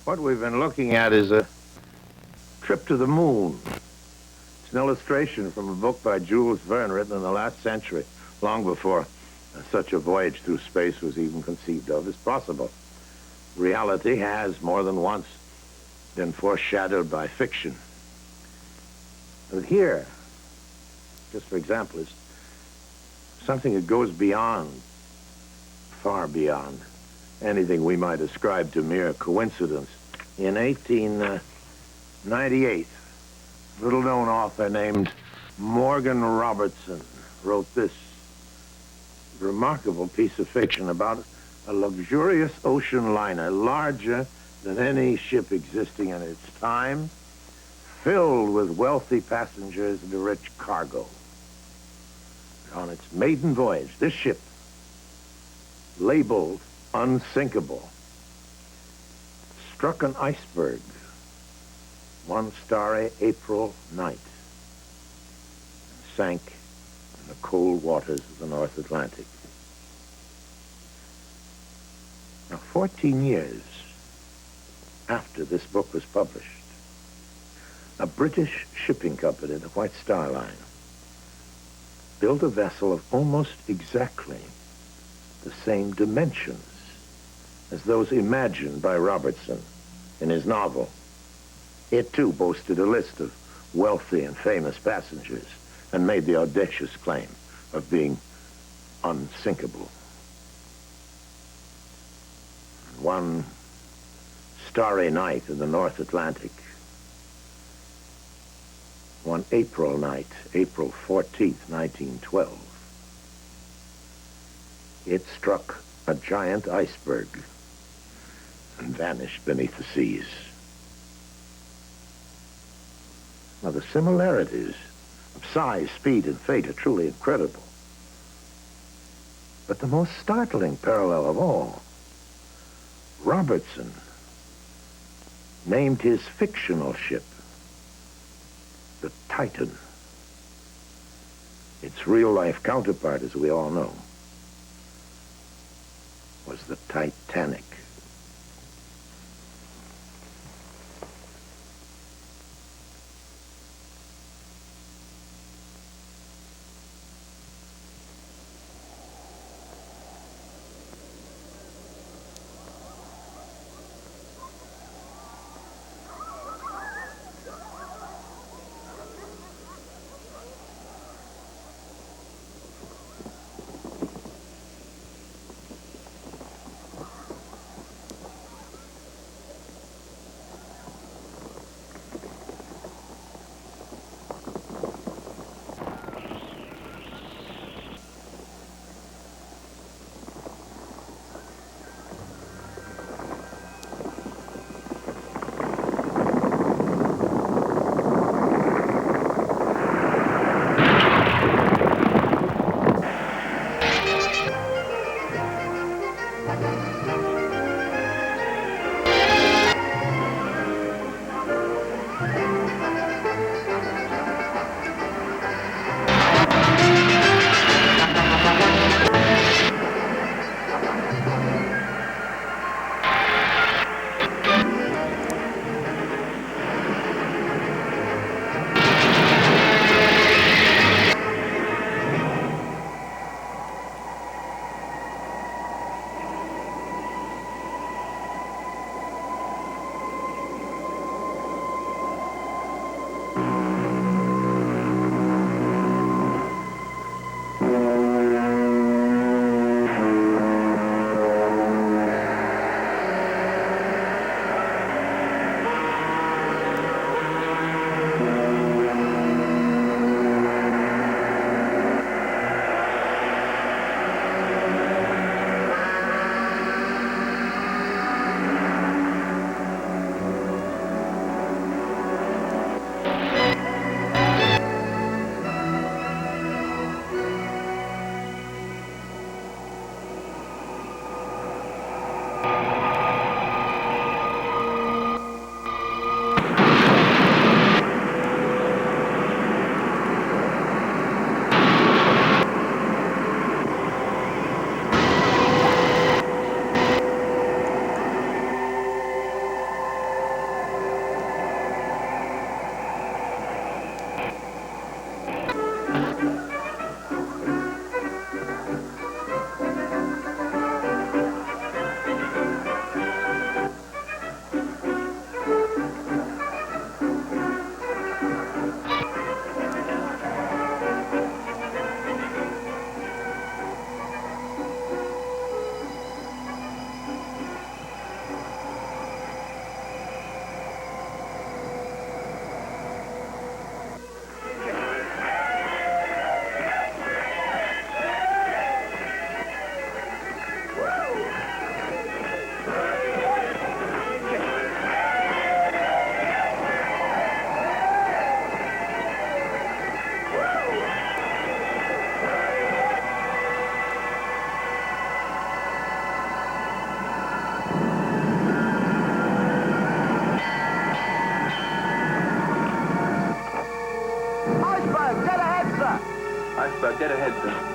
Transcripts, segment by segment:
What we've been looking at is a trip to the moon. It's an illustration from a book by Jules Verne written in the last century, long before such a voyage through space was even conceived of as possible. Reality has more than once been foreshadowed by fiction. And here, just for example, is something that goes beyond, far beyond, anything we might ascribe to mere coincidence. In 1898, a little-known author named Morgan Robertson wrote this remarkable piece of fiction about a luxurious ocean liner, larger than any ship existing in its time, filled with wealthy passengers and a rich cargo. On its maiden voyage, this ship, labeled unsinkable, struck an iceberg one starry April night and sank in the cold waters of the North Atlantic. Now, 14 years after this book was published, a British shipping company, the White Star Line, built a vessel of almost exactly the same dimensions as those imagined by Robertson in his novel. It, too, boasted a list of wealthy and famous passengers and made the audacious claim of being unsinkable. One starry night in the North Atlantic, one April night, April 14th, 1912, it struck a giant iceberg and vanished beneath the seas. Now, the similarities of size, speed, and fate are truly incredible. But the most startling parallel of all, Robertson named his fictional ship the Titan. Its real-life counterpart, as we all know, was the Titanic. dead ahead, sir.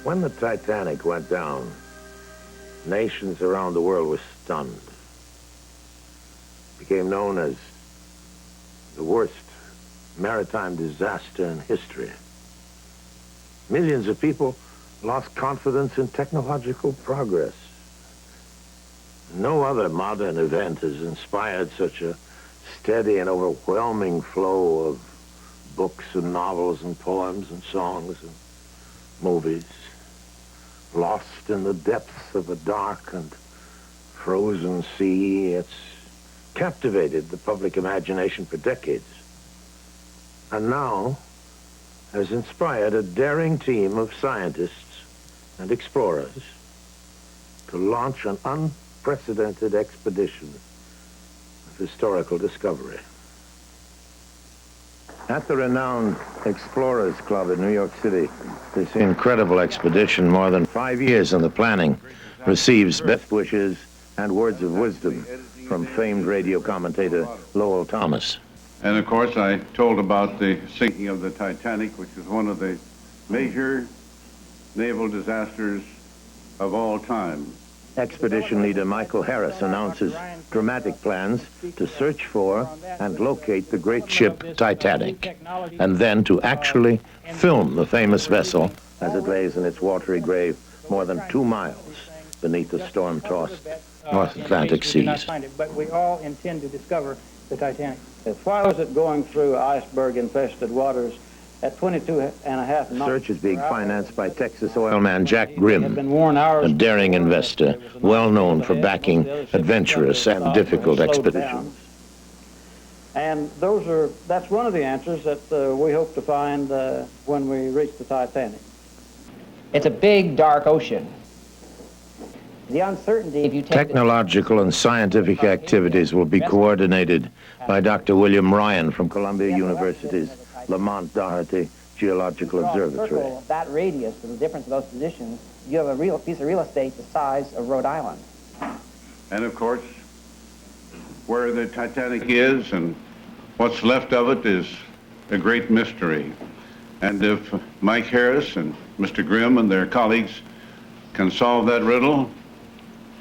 When the Titanic went down, nations around the world were stunned. It became known as the worst maritime disaster in history. Millions of people lost confidence in technological progress. No other modern event has inspired such a steady and overwhelming flow of books and novels and poems and songs and movies. Lost in the depths of a dark and frozen sea, it's captivated the public imagination for decades. And now has inspired a daring team of scientists and explorers to launch an unprecedented expedition of historical discovery. At the renowned Explorers Club in New York City, this incredible expedition, more than 5 years in the planning, receives best wishes and words of wisdom from famed radio commentator Lowell Thomas. And of course, I told about the sinking of the Titanic, which is one of the major naval disasters of all time. Expedition leader Michael Harris announces dramatic plans to search for and locate the great ship Titanic, and then to actually film the famous vessel as it lays in its watery grave more than 2 miles beneath the storm-tossed North Atlantic seas. But we all intend to discover the Titanic. As far as it going through iceberg-infested waters, at 22.5 knots. Search is being financed by Texas oil man Jack Grimm, Had been worn hours a daring before, investor, there was enough well known for ahead. backing Most of the other ships adventurous started to and stop or difficult slowed expeditions. down. And that's one of the answers that we hope to find when we reach the Titanic. It's a big, dark ocean. The uncertainty, if you take Technological and scientific activities will be coordinated by Dr. William Ryan from Columbia University's Lamont Doherty Geological Observatory. circle of that radius, the difference of those positions, you have a real piece of real estate the size of Rhode Island. And of course, where the Titanic is and what's left of it is a great mystery. And if Mike Harris and Mr. Grimm and their colleagues can solve that riddle,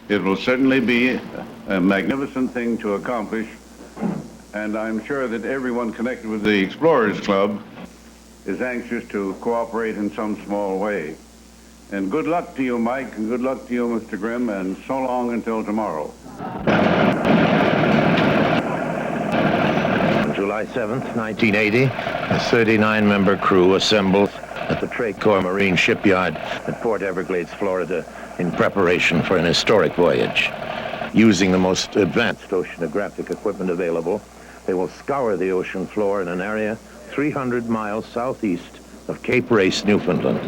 it will certainly be a magnificent thing to accomplish. And I'm sure that everyone connected with the Explorers Club is anxious to cooperate in some small way. And good luck to you, Mike, and good luck to you, Mr. Grimm, and so long until tomorrow. On July 7th, 1980, a 39-member crew assembled at the Tracor Marine Shipyard at Port Everglades, Florida, in preparation for an historic voyage. Using the most advanced oceanographic equipment available, they will scour the ocean floor in an area 300 miles southeast of Cape Race, Newfoundland.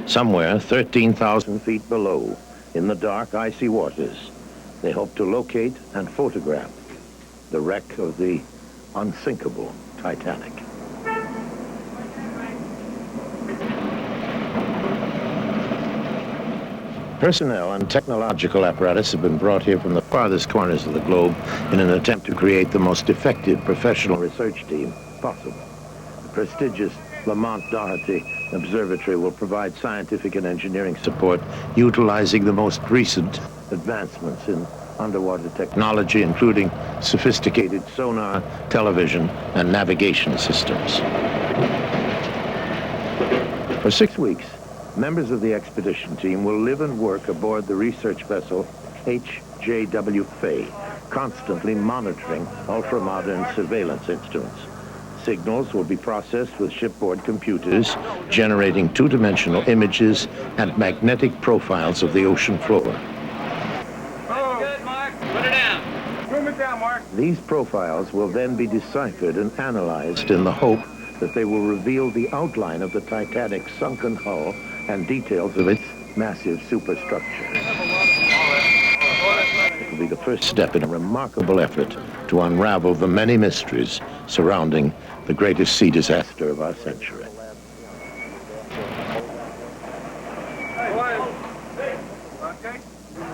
Somewhere 13,000 feet below, in the dark, icy waters, they hope to locate and photograph the wreck of the unsinkable Titanic. Personnel and technological apparatus have been brought here from the farthest corners of the globe in an attempt to create the most effective professional research team possible. The prestigious Lamont Doherty Observatory will provide scientific and engineering support utilizing the most recent advancements in underwater technology, including sophisticated sonar, television, and navigation systems. For 6 weeks, members of the expedition team will live and work aboard the research vessel HJW Fay, constantly monitoring ultra-modern surveillance instruments. Signals will be processed with shipboard computers, generating two-dimensional images and magnetic profiles of the ocean floor. Good, Mark. Put it down. Move it down, Mark. These profiles will then be deciphered and analyzed in the hope that they will reveal the outline of the Titanic's sunken hull and details of its massive superstructure. It will be the first step in a remarkable effort to unravel the many mysteries surrounding the greatest sea disaster of our century.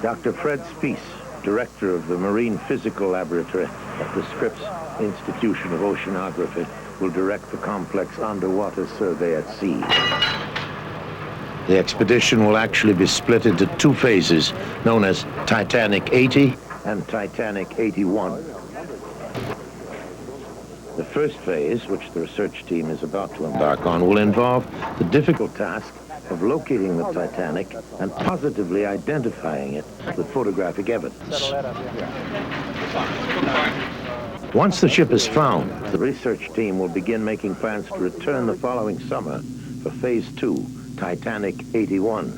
Dr. Fred Spiess, director of the Marine Physical Laboratory at the Scripps Institution of Oceanography, will direct the complex underwater survey at sea. The expedition will actually be split into two phases, known as Titanic 80 and Titanic 81. The first phase, which the research team is about to embark on, will involve the difficult task of locating the Titanic and positively identifying it with photographic evidence. Once the ship is found, the research team will begin making plans to return the following summer for Phase 2, Titanic 81.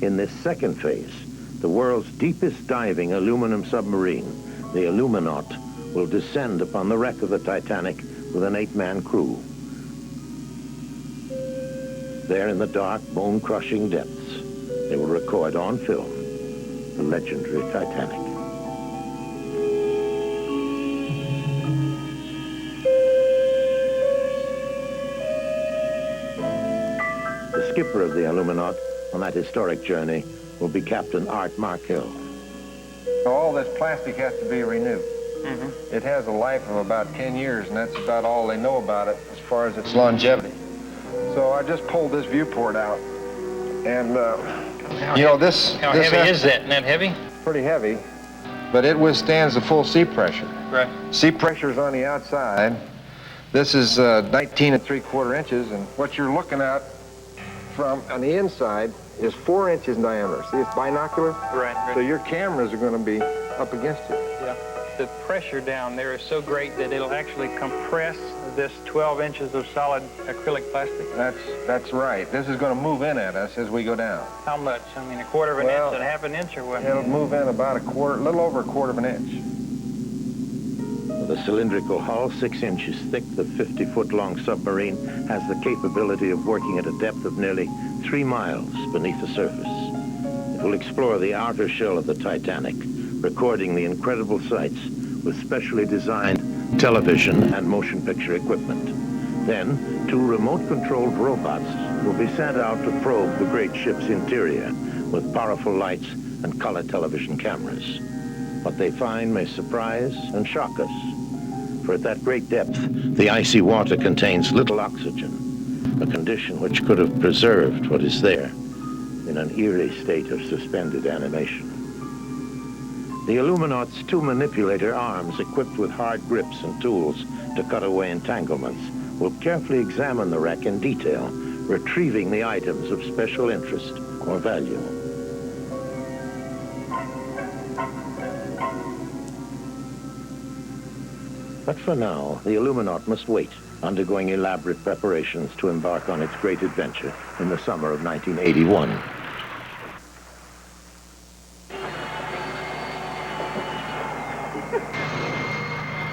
In this second phase, the world's deepest diving aluminum submarine, the Illuminaut, will descend upon the wreck of the Titanic with an 8-man crew. There in the dark, bone-crushing depths, they will record on film the legendary Titanic. The skipper of the Illuminaut on that historic journey will be Captain Art Markell. All this plastic has to be renewed. It has a life of about 10 years, and that's about all they know about it as far as its longevity. So I just pulled this viewport out, and you know, this... How this heavy is that? Isn't that heavy? Pretty heavy, but it withstands the full sea pressure. Right. Sea pressure is on the outside. This is 19 3/4 inches, and what you're looking at from on the inside is 4 inches in diameter. See, it's binocular? Right. So your cameras are going to be up against it. Yeah. the pressure down there is so great that it'll actually compress this 12 inches of solid acrylic plastic? That's right. This is going to move in at us as we go down. How much? I mean, a quarter of an inch and a half an inch or what? It'll move in about a little over a quarter of an inch. With a cylindrical hull 6 inches thick, the 50-foot-long submarine has the capability of working at a depth of nearly 3 miles beneath the surface. It will explore the outer shell of the Titanic, recording the incredible sights with specially designed television and motion picture equipment. Then, 2 remote-controlled robots will be sent out to probe the great ship's interior with powerful lights and color television cameras. What they find may surprise and shock us, for at that great depth, the icy water contains little oxygen, a condition which could have preserved what is there in an eerie state of suspended animation. The Illuminaut's 2 manipulator arms, equipped with hard grips and tools to cut away entanglements, will carefully examine the wreck in detail, retrieving the items of special interest or value. But for now, the Illuminaut must wait, undergoing elaborate preparations to embark on its great adventure in the summer of 1981.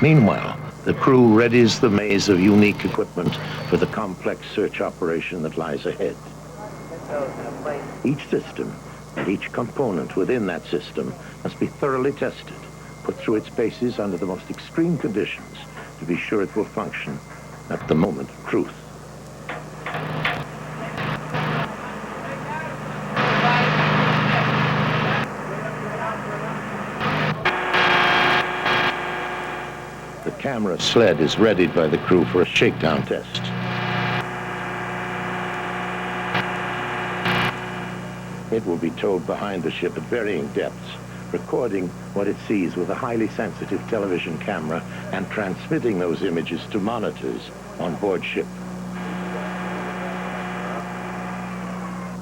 Meanwhile, the crew readies the maze of unique equipment for the complex search operation that lies ahead. Each system and each component within that system must be thoroughly tested, put through its paces under the most extreme conditions to be sure it will function at the moment of truth. The camera sled is readied by the crew for a shakedown test. It will be towed behind the ship at varying depths, recording what it sees with a highly sensitive television camera and transmitting those images to monitors on board ship.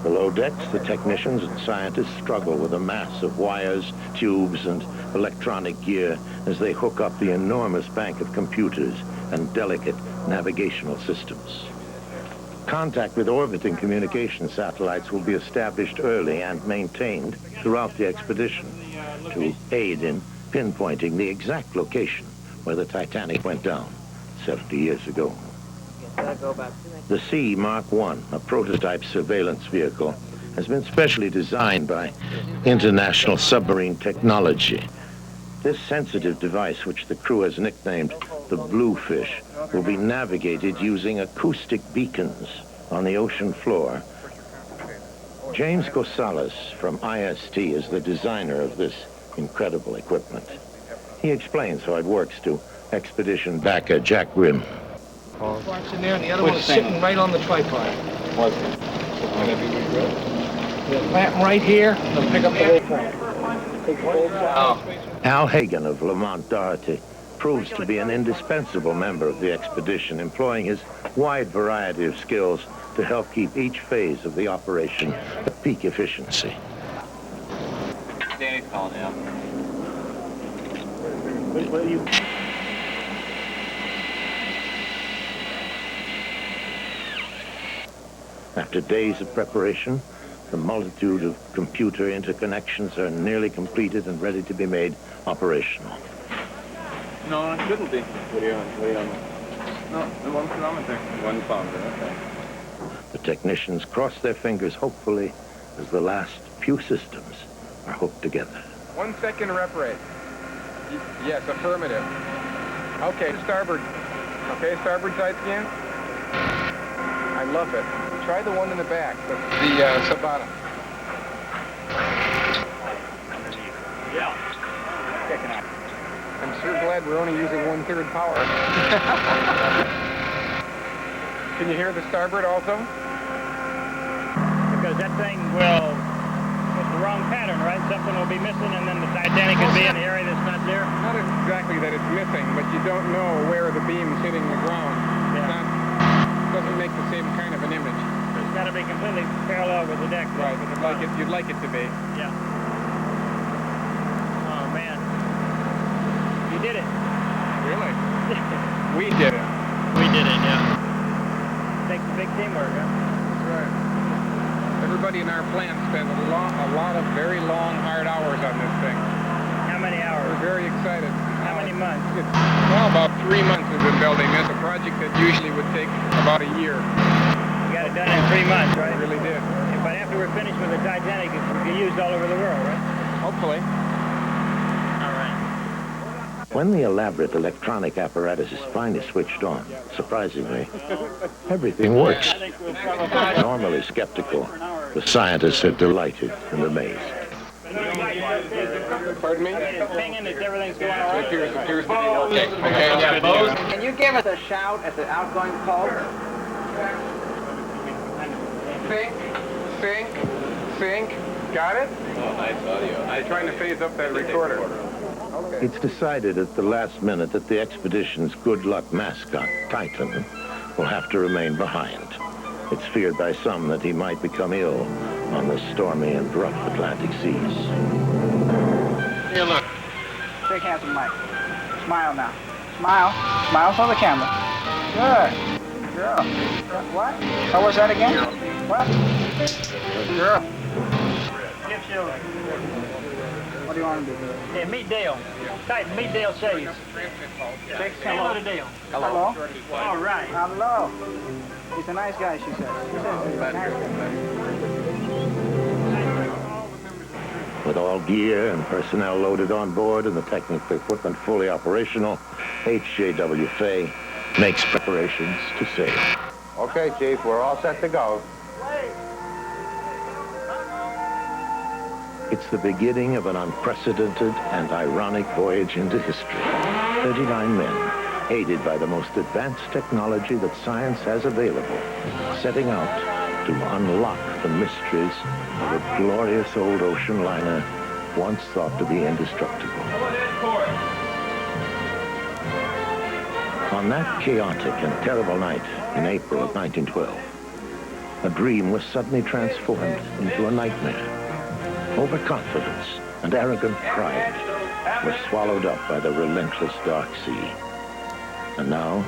Below decks, the technicians and scientists struggle with a mass of wires, tubes, and electronic gear as they hook up the enormous bank of computers and delicate navigational systems. Contact with orbiting communication satellites will be established early and maintained throughout the expedition to aid in pinpointing the exact location where the Titanic went down 70 years ago. The C Mark I, a prototype surveillance vehicle, has been specially designed by International Submarine Technology. This sensitive device, which the crew has nicknamed the Bluefish, will be navigated using acoustic beacons on the ocean floor. James Gonzalez from IST is the designer of this incredible equipment. He explains how it works to expedition backer Jack Grimm. Parts in there, and the other one's sitting right on the tripod. Was it? Yeah, plant right here, they'll pick up the whole plant. Al Hagen of Lamont Doherty proves to be an indispensable member of the expedition, employing his wide variety of skills to help keep each phase of the operation at peak efficiency. Danny's calling out. What do you... After days of preparation, the multitude of computer interconnections are nearly completed and ready to be made operational. No, it shouldn't be. What are you on? No, the 1 kilometer. 1 kilometer, okay. The technicians cross their fingers hopefully as the last few systems are hooked together. 1 second rep rate. Yes, affirmative. Okay, starboard. Okay, starboard side scan. I love it. Try the one in the back, the sub-bottom. Yeah. Checking out. I'm sure glad we're only using 1/3 power. Can you hear the starboard also? Because that thing will... It's the wrong pattern, right? Something will be missing, and then the Titanic could be in the area that's not there? Not exactly that it's missing, but you don't know where the beam's hitting the ground. Yeah. It doesn't make the same kind of an image. It's got to be completely parallel with the deck. Right, you'd like it to be. Yeah. Oh, man. You did it. Really? We did it. We did it, yeah. Takes a big teamwork, huh? That's right. Everybody in our plant spent a lot of very long, hard hours on this thing. How many hours? We're very excited. How many months? Well, about 3 months we've been building this, a project that usually would take about a year. You got it done in 3 months, right? We really did. But after we're finished with the Titanic, it will be used all over the world, right? Hopefully. All right. When the elaborate electronic apparatus is finally switched on, surprisingly, everything works. Normally skeptical, the scientists are delighted and amazed. Pardon me? Pinging that everything's going all right. It appears to be okay. Okay. Can you give us a shout at the outgoing pulse? Sync. Got it? Oh, nice audio. I'm trying to phase up that recorder. Okay. It's decided at the last minute that the expedition's good luck mascot, Titan, will have to remain behind. It's feared by some that he might become ill on the stormy and rough Atlantic seas. Here, look. Shake hands with Mike. Smile now. Smile. Smile for the camera. Good. Good girl. What? What was that again? What? Good girl. Give Sheila. What do you want to do? Yeah, meet Dale. Titan, meet Dale Shays. Shake Say hello to Dale. Hello. All right. Hello. He's a nice guy, she said. She said he's a nice guy. With all gear and personnel loaded on board and the technical equipment fully operational, HJW Fay makes preparations to sail. Okay, Chief, we're all set to go. It's the beginning of an unprecedented and ironic voyage into history. 39 men, aided by the most advanced technology that science has available, setting out to unlock the mysteries of a glorious old ocean liner once thought to be indestructible. On that chaotic and terrible night in April of 1912, a dream was suddenly transformed into a nightmare. Overconfidence and arrogant pride were swallowed up by the relentless dark sea. And now,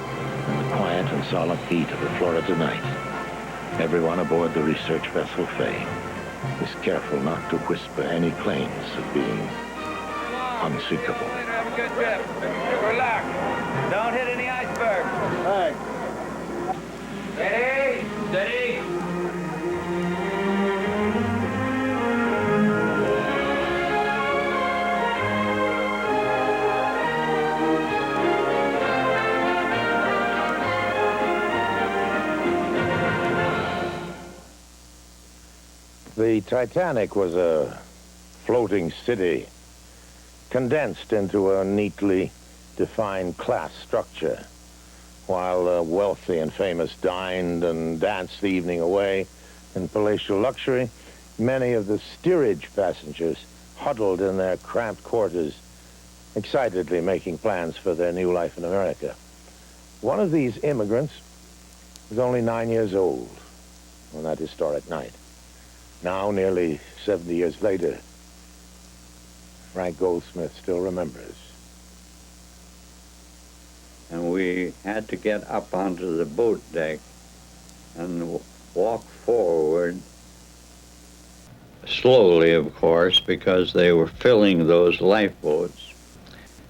in the quiet and solemn heat of the Florida night, everyone aboard the research vessel Fay is careful not to whisper any claims of being unsinkable. Have a good trip. Relax. Don't hit any icebergs. Thanks. Steady. Steady. The Titanic was a floating city, condensed into a neatly defined class structure. While the wealthy and famous dined and danced the evening away in palatial luxury, many of the steerage passengers huddled in their cramped quarters, excitedly making plans for their new life in America. One of these immigrants was only 9 years old on that historic night. Now, nearly 70 years later, Frank Goldsmith still remembers. And we had to get up onto the boat deck and walk forward slowly, of course, because they were filling those lifeboats.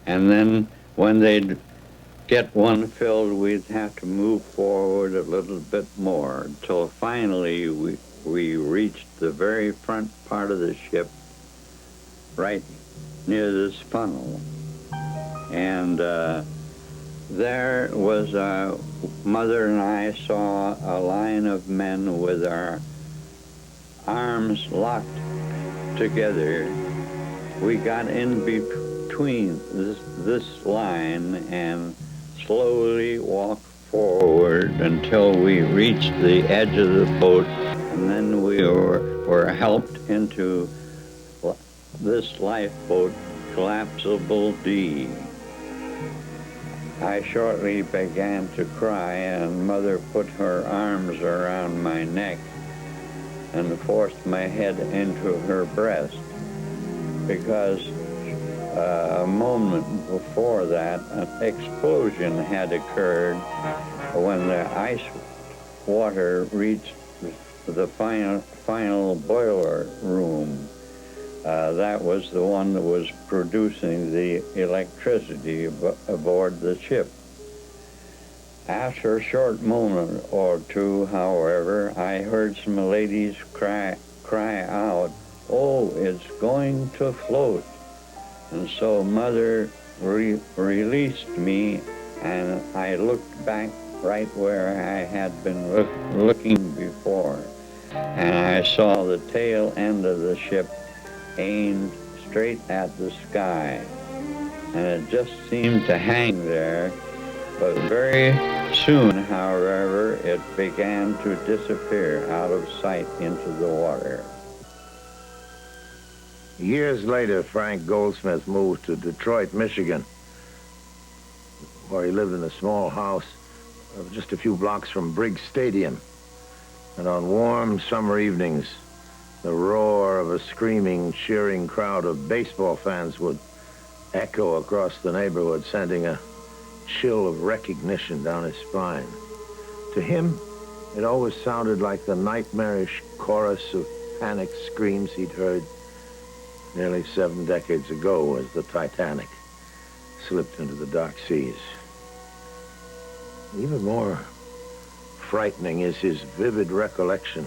And then when they'd get one filled, we'd have to move forward a little bit more until finally we reached the very front part of the ship, right near this funnel. And there was Mother and I saw a line of men with our arms locked together. We got in between this line and slowly walked forward until we reached the edge of the boat, and then we were helped into this lifeboat, collapsible D. I shortly began to cry, and Mother put her arms around my neck and forced my head into her breast, because a moment before that, an explosion had occurred when the ice water reached the final boiler room. That was the one that was producing the electricity aboard the ship. After a short moment or two, however, I heard some ladies cry out, "Oh, it's going to float." And so Mother released me, and I looked back right where I had been looking before, and I saw the tail end of the ship aimed straight at the sky, and it just seemed to hang there. But very soon, however, it began to disappear out of sight into the water. Years later, Frank Goldsmith moved to Detroit, Michigan, where he lived in a small house just a few blocks from Briggs Stadium. And on warm summer evenings, the roar of a screaming, cheering crowd of baseball fans would echo across the neighborhood, sending a chill of recognition down his spine. To him, it always sounded like the nightmarish chorus of panicked screams he'd heard nearly 7 decades ago as the Titanic slipped into the dark seas. Even more frightening is his vivid recollection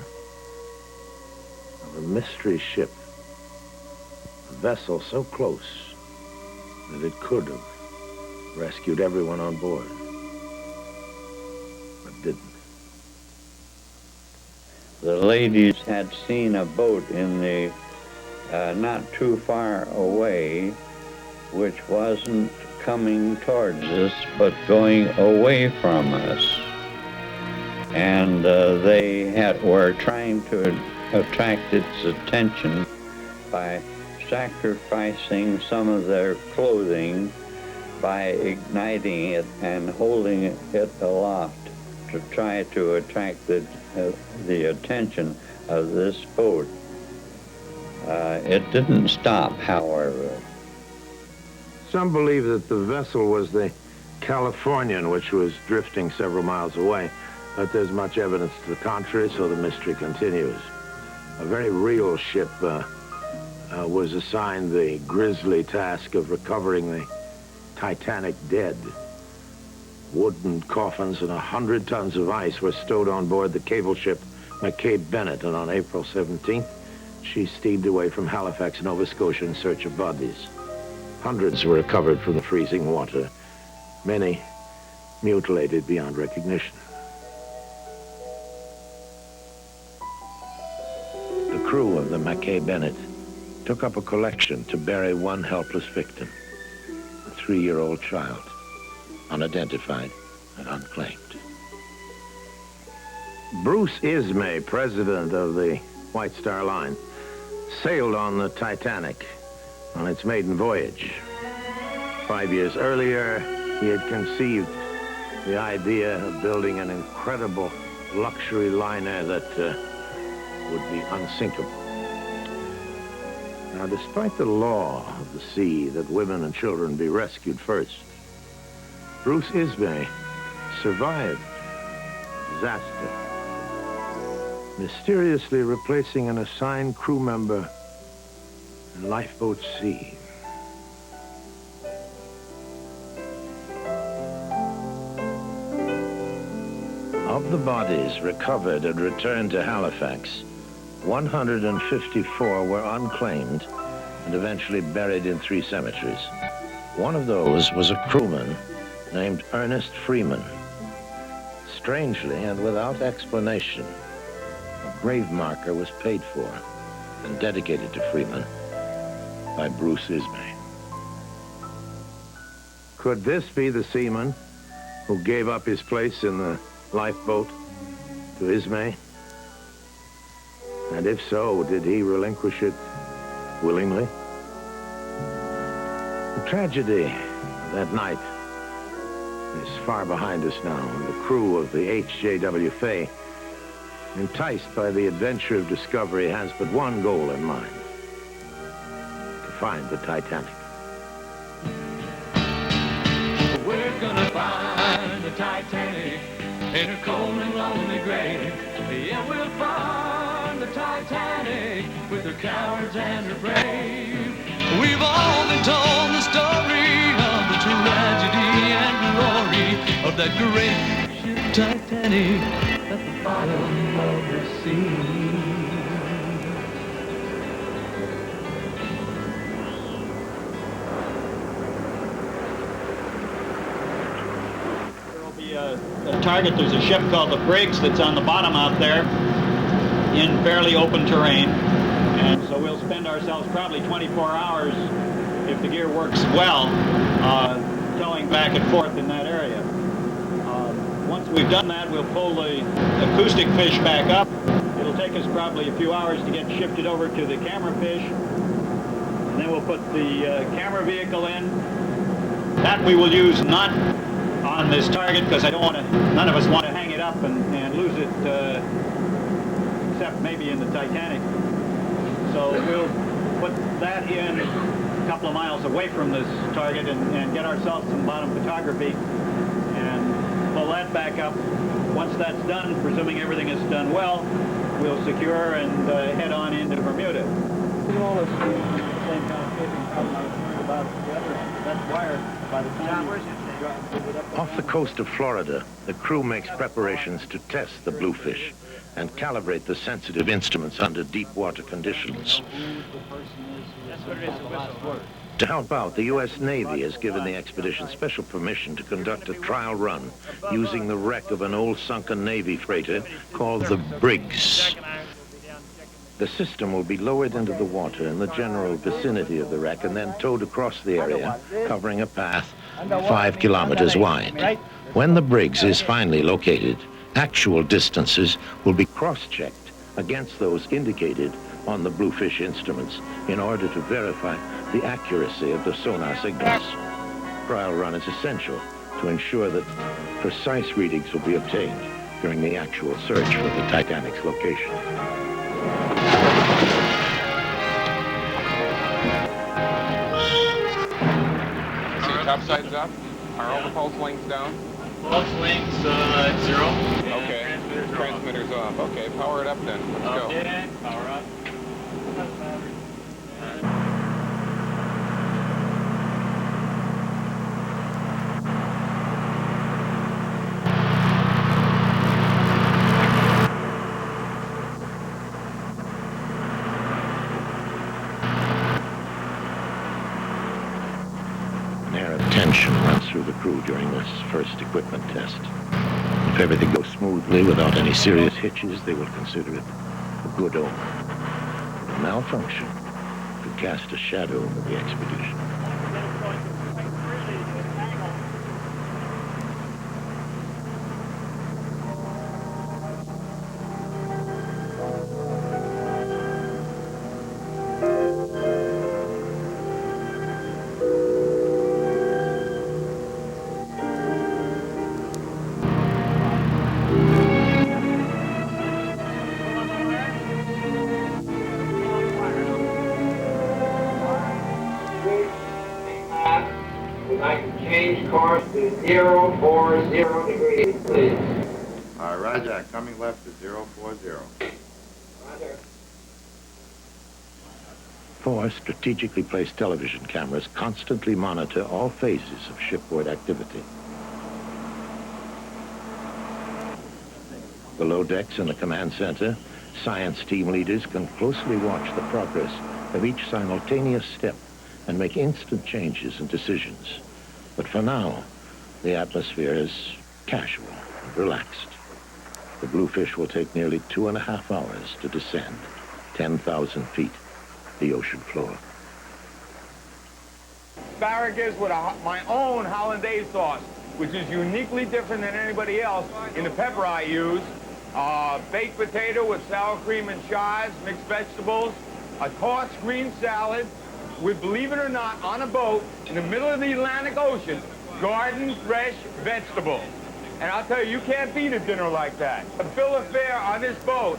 of a mystery ship, a vessel so close that it could have rescued everyone on board, but didn't. The ladies had seen a boat in the not too far away, which wasn't coming towards us, but going away from us. And they were trying to attract its attention by sacrificing some of their clothing by igniting it and holding it aloft to try to attract the attention of this boat. It didn't stop, however. Some believe that the vessel was the Californian, which was drifting several miles away, but there's much evidence to the contrary, so the mystery continues. A very real ship was assigned the grisly task of recovering the Titanic dead. Wooden coffins and 100 tons of ice were stowed on board the cable ship McKay Bennett, and on April 17th, she steamed away from Halifax, Nova Scotia in search of bodies. Hundreds were recovered from the freezing water, many mutilated beyond recognition. The crew of the McKay Bennett took up a collection to bury one helpless victim, a 3-year-old child, unidentified and unclaimed. Bruce Ismay, president of the White Star Line, sailed on the Titanic on its maiden voyage. 5 years earlier, he had conceived the idea of building an incredible luxury liner that would be unsinkable. Now, despite the law of the sea that women and children be rescued first, Bruce Ismay survived disaster, mysteriously replacing an assigned crew member in Lifeboat C. Of the bodies recovered and returned to Halifax, 154 were unclaimed and eventually buried in 3 cemeteries. One of those was a crewman named Ernest Freeman. Strangely and without explanation, a grave marker was paid for and dedicated to Freeman by Bruce Ismay. Could this be the seaman who gave up his place in the lifeboat to Ismay? And if so, did he relinquish it willingly? The tragedy of that night is far behind us now. The crew of the H.J.W. Fay, enticed by the adventure of discovery, has but one goal in mind: to find the Titanic. Titanic in her cold and lonely grave. Yeah, we'll find the Titanic with her cowards and her brave. We've all been told the story of the tragedy and glory of that great ship Titanic at the bottom of the sea. A target. There's a ship called the Briggs that's on the bottom out there in fairly open terrain, and so we'll spend ourselves probably 24 hours, if the gear works well, towing back and forth in that area. Once we've done that, we'll pull the acoustic fish back up. It'll take us probably a few hours to get shifted over to the camera fish, and then we'll put the camera vehicle in. That we will use not on this target, because none of us want to hang it up and lose it, except maybe in the Titanic. So we'll put that in a couple of miles away from this target and get ourselves some bottom photography and pull that back up. Once that's done, presuming everything is done well, we'll secure and head on into Bermuda. All this the same kind of taping problem I was worried about at the other end. That's wired by the time. Off the coast of Florida, the crew makes preparations to test the bluefish and calibrate the sensitive instruments under deep water conditions. To help out, the U.S. Navy has given the expedition special permission to conduct a trial run using the wreck of an old sunken Navy freighter called the Briggs. The system will be lowered into the water in the general vicinity of the wreck and then towed across the area, covering a path 5 kilometers wide. When the Briggs is finally located, actual distances will be cross-checked against those indicated on the bluefish instruments in order to verify the accuracy of the sonar signals. Trial run is essential to ensure that precise readings will be obtained during the actual search for the Titanic's location. Topside's up. Are all the pulse links down? Pulse links at 0. Okay. Transmitter's off. Okay, power it up then. Let's go. Okay, power up. Tension runs through the crew during this first equipment test. If everything goes smoothly without any serious hitches, they will consider it a good omen. A malfunction could cast a shadow over the expedition. Course to 040 degrees, please. Roger, coming left to 040. Roger. 4 strategically placed television cameras constantly monitor all phases of shipboard activity. Below decks in the command center, science team leaders can closely watch the progress of each simultaneous step and make instant changes and decisions. But for now, the atmosphere is casual and relaxed. The bluefish will take nearly 2.5 hours to descend 10,000 feet the ocean floor. Asparagus with my own hollandaise sauce, which is uniquely different than anybody else in the pepper I use. Baked potato with sour cream and chives, mixed vegetables, a tossed green salad, with, believe it or not, on a boat in the middle of the Atlantic Ocean, garden fresh vegetables. And I'll tell you, you can't beat a dinner like that. The bill of fare on this boat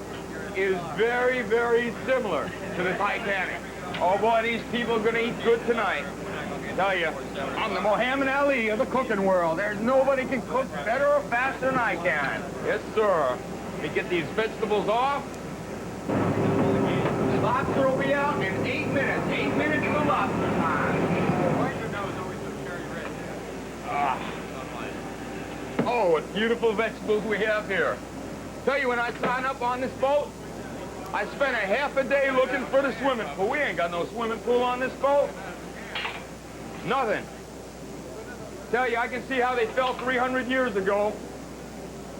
is very, very similar to the Titanic. Oh boy, these people are gonna eat good tonight. Tell you, I'm the Muhammad Ali of the cooking world. There's nobody can cook better or faster than I can. Yes, sir. Let me get these vegetables off. The lobster will be out in 8 minutes. 8 minutes to lobster time. Why is your nose always so cherry red? Oh, what beautiful vegetables we have here. Tell you, when I signed up on this boat, I spent a half a day looking for the swimming pool. We ain't got no swimming pool on this boat. Nothing. Tell you, I can see how they felt 300 years ago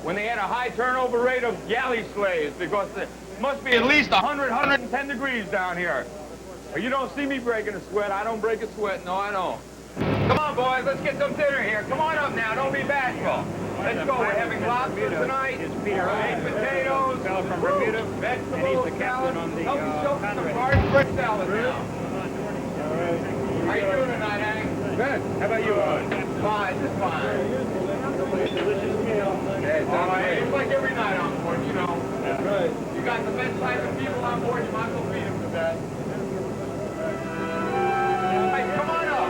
when they had a high turnover rate of galley slaves, because it must be at least 100, 110 degrees down here. But you don't see me breaking a sweat. I don't break a sweat. No, I don't. Come on, boys. Let's get some dinner here. Come on up now. Don't be bashful. Let's go. We're having lobster tonight. Baked potatoes, from Bermuda, vegetables, and he's the captain salad. on the Help yourself to some large bread salad now. How you doing tonight, Hank? Good. How about you? Fine, just fine. delicious meal. It's like every night on board, you know. That's right. You got the best type of people on board, you might as well feed them to that. Hey, come on up.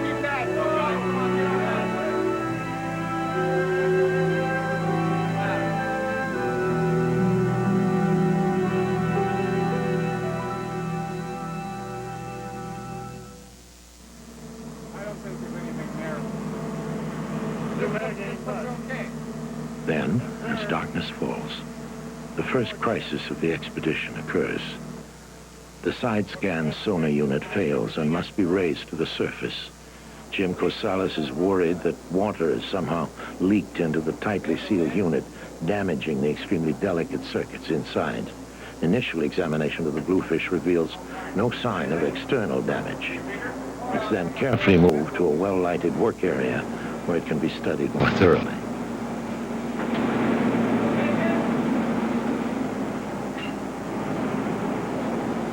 Keep that. Come on, get on that. Then, as darkness falls, the first crisis of the expedition occurs. The side-scan sonar unit fails and must be raised to the surface. Jim Corsalis is worried that water has somehow leaked into the tightly sealed unit, damaging the extremely delicate circuits inside. Initial examination of the bluefish reveals no sign of external damage. It's then carefully moved to a well-lighted work area where it can be studied more thoroughly.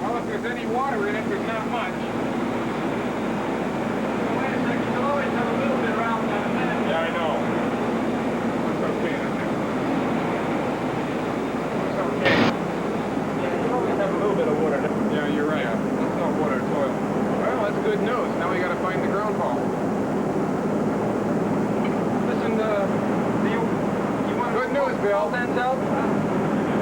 Well, if there's any water in it, there's not much. Wait a second, you'll always have a little bit around that a minute. Yeah, I know. It's okay. It's okay. Yeah, you always have a little bit of water. Yeah, you're right. It's not water, it's oil. Well, that's good news. Now we gotta find the ground ball. Listen, do you want good news, Bill? Tents out?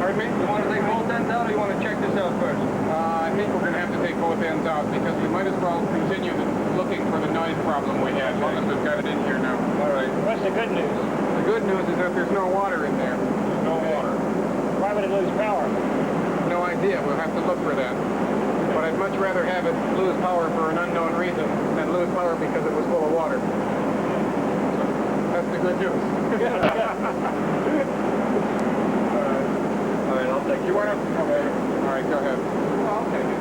Pardon me? You want to take both ends out, or you want to check this out first? I think we're going to have to take both ends out, because we might as well continue looking for the noise problem we had, as long as we've got it in here now. All right. What's the good news? The good news is that there's no water in there. There's no water. Why would it lose power? No idea. We'll have to look for that. But I'd much rather have it lose power for an unknown reason than lose power because it was full of water. That's the good news. All right, I'll take it. You want to? Okay. All right, go ahead. I'll take it.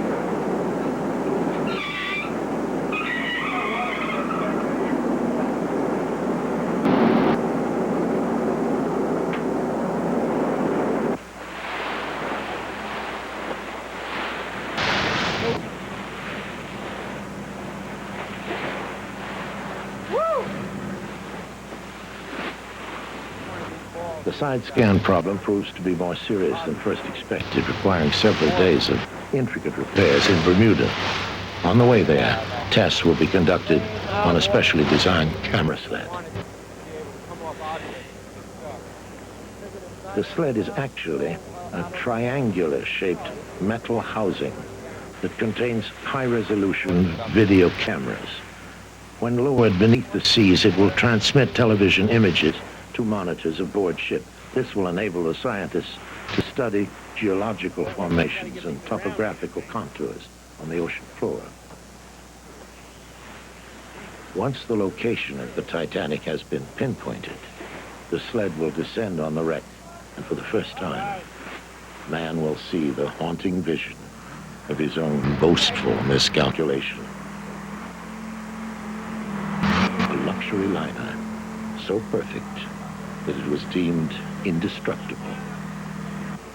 The side-scan problem proves to be more serious than first expected, requiring several days of intricate repairs in Bermuda. On the way there, tests will be conducted on a specially designed camera sled. The sled is actually a triangular-shaped metal housing that contains high-resolution video cameras. When lowered beneath the seas, it will transmit television images to monitors aboard ship. This will enable the scientists to study geological formations and topographical contours on the ocean floor. Once the location of the Titanic has been pinpointed, the sled will descend on the wreck, and for the first time, man will see the haunting vision of his own boastful miscalculation. A luxury liner, so perfect that it was deemed indestructible,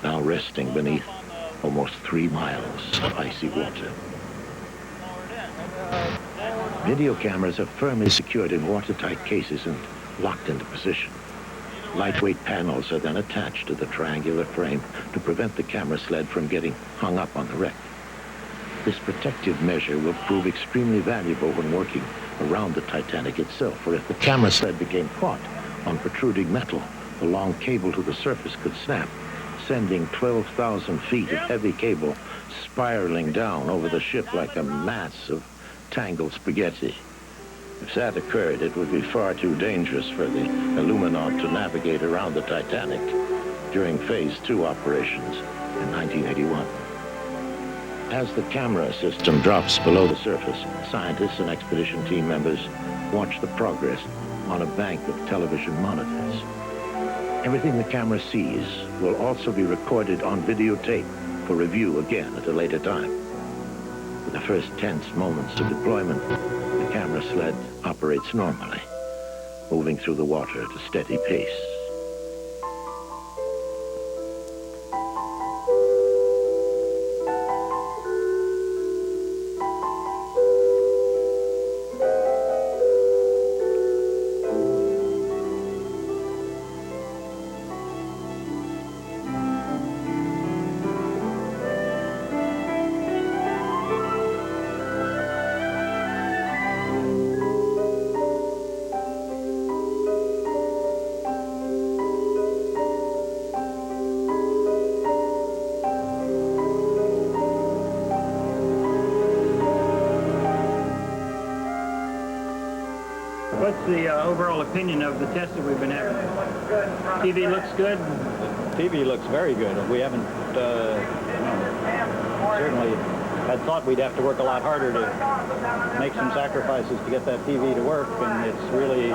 now resting beneath almost 3 miles of icy water. Video cameras are firmly secured in watertight cases and locked into position. Lightweight panels are then attached to the triangular frame to prevent the camera sled from getting hung up on the wreck. This protective measure will prove extremely valuable when working around the Titanic itself, for if the camera sled became caught on protruding metal, the long cable to the surface could snap, sending 12,000 feet of heavy cable spiraling down over the ship like a mass of tangled spaghetti. If that occurred, it would be far too dangerous for the Illuminaut to navigate around the Titanic during Phase 2 operations in 1981. As the camera system drops below the surface, scientists and expedition team members watch the progress on a bank of television monitors. Everything the camera sees will also be recorded on videotape for review again at a later time. For the first tense moments of deployment, the camera sled operates normally, moving through the water at a steady pace. What's the overall opinion of the test that we've been having? TV looks good? TV looks very good. We haven't, certainly had thought we'd have to work a lot harder to make some sacrifices to get that TV to work, and it's really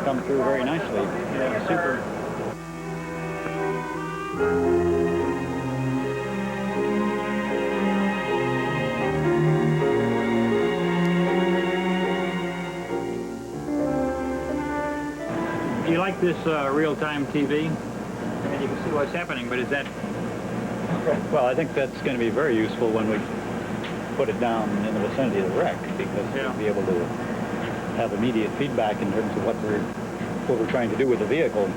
come through very nicely. Yeah, super. Do you like this real-time TV? I mean, you can see what's happening, but is that... Well, I think that's going to be very useful when we put it down in the vicinity of the wreck, because we'll be able to have immediate feedback in terms of what we're trying to do with the vehicle.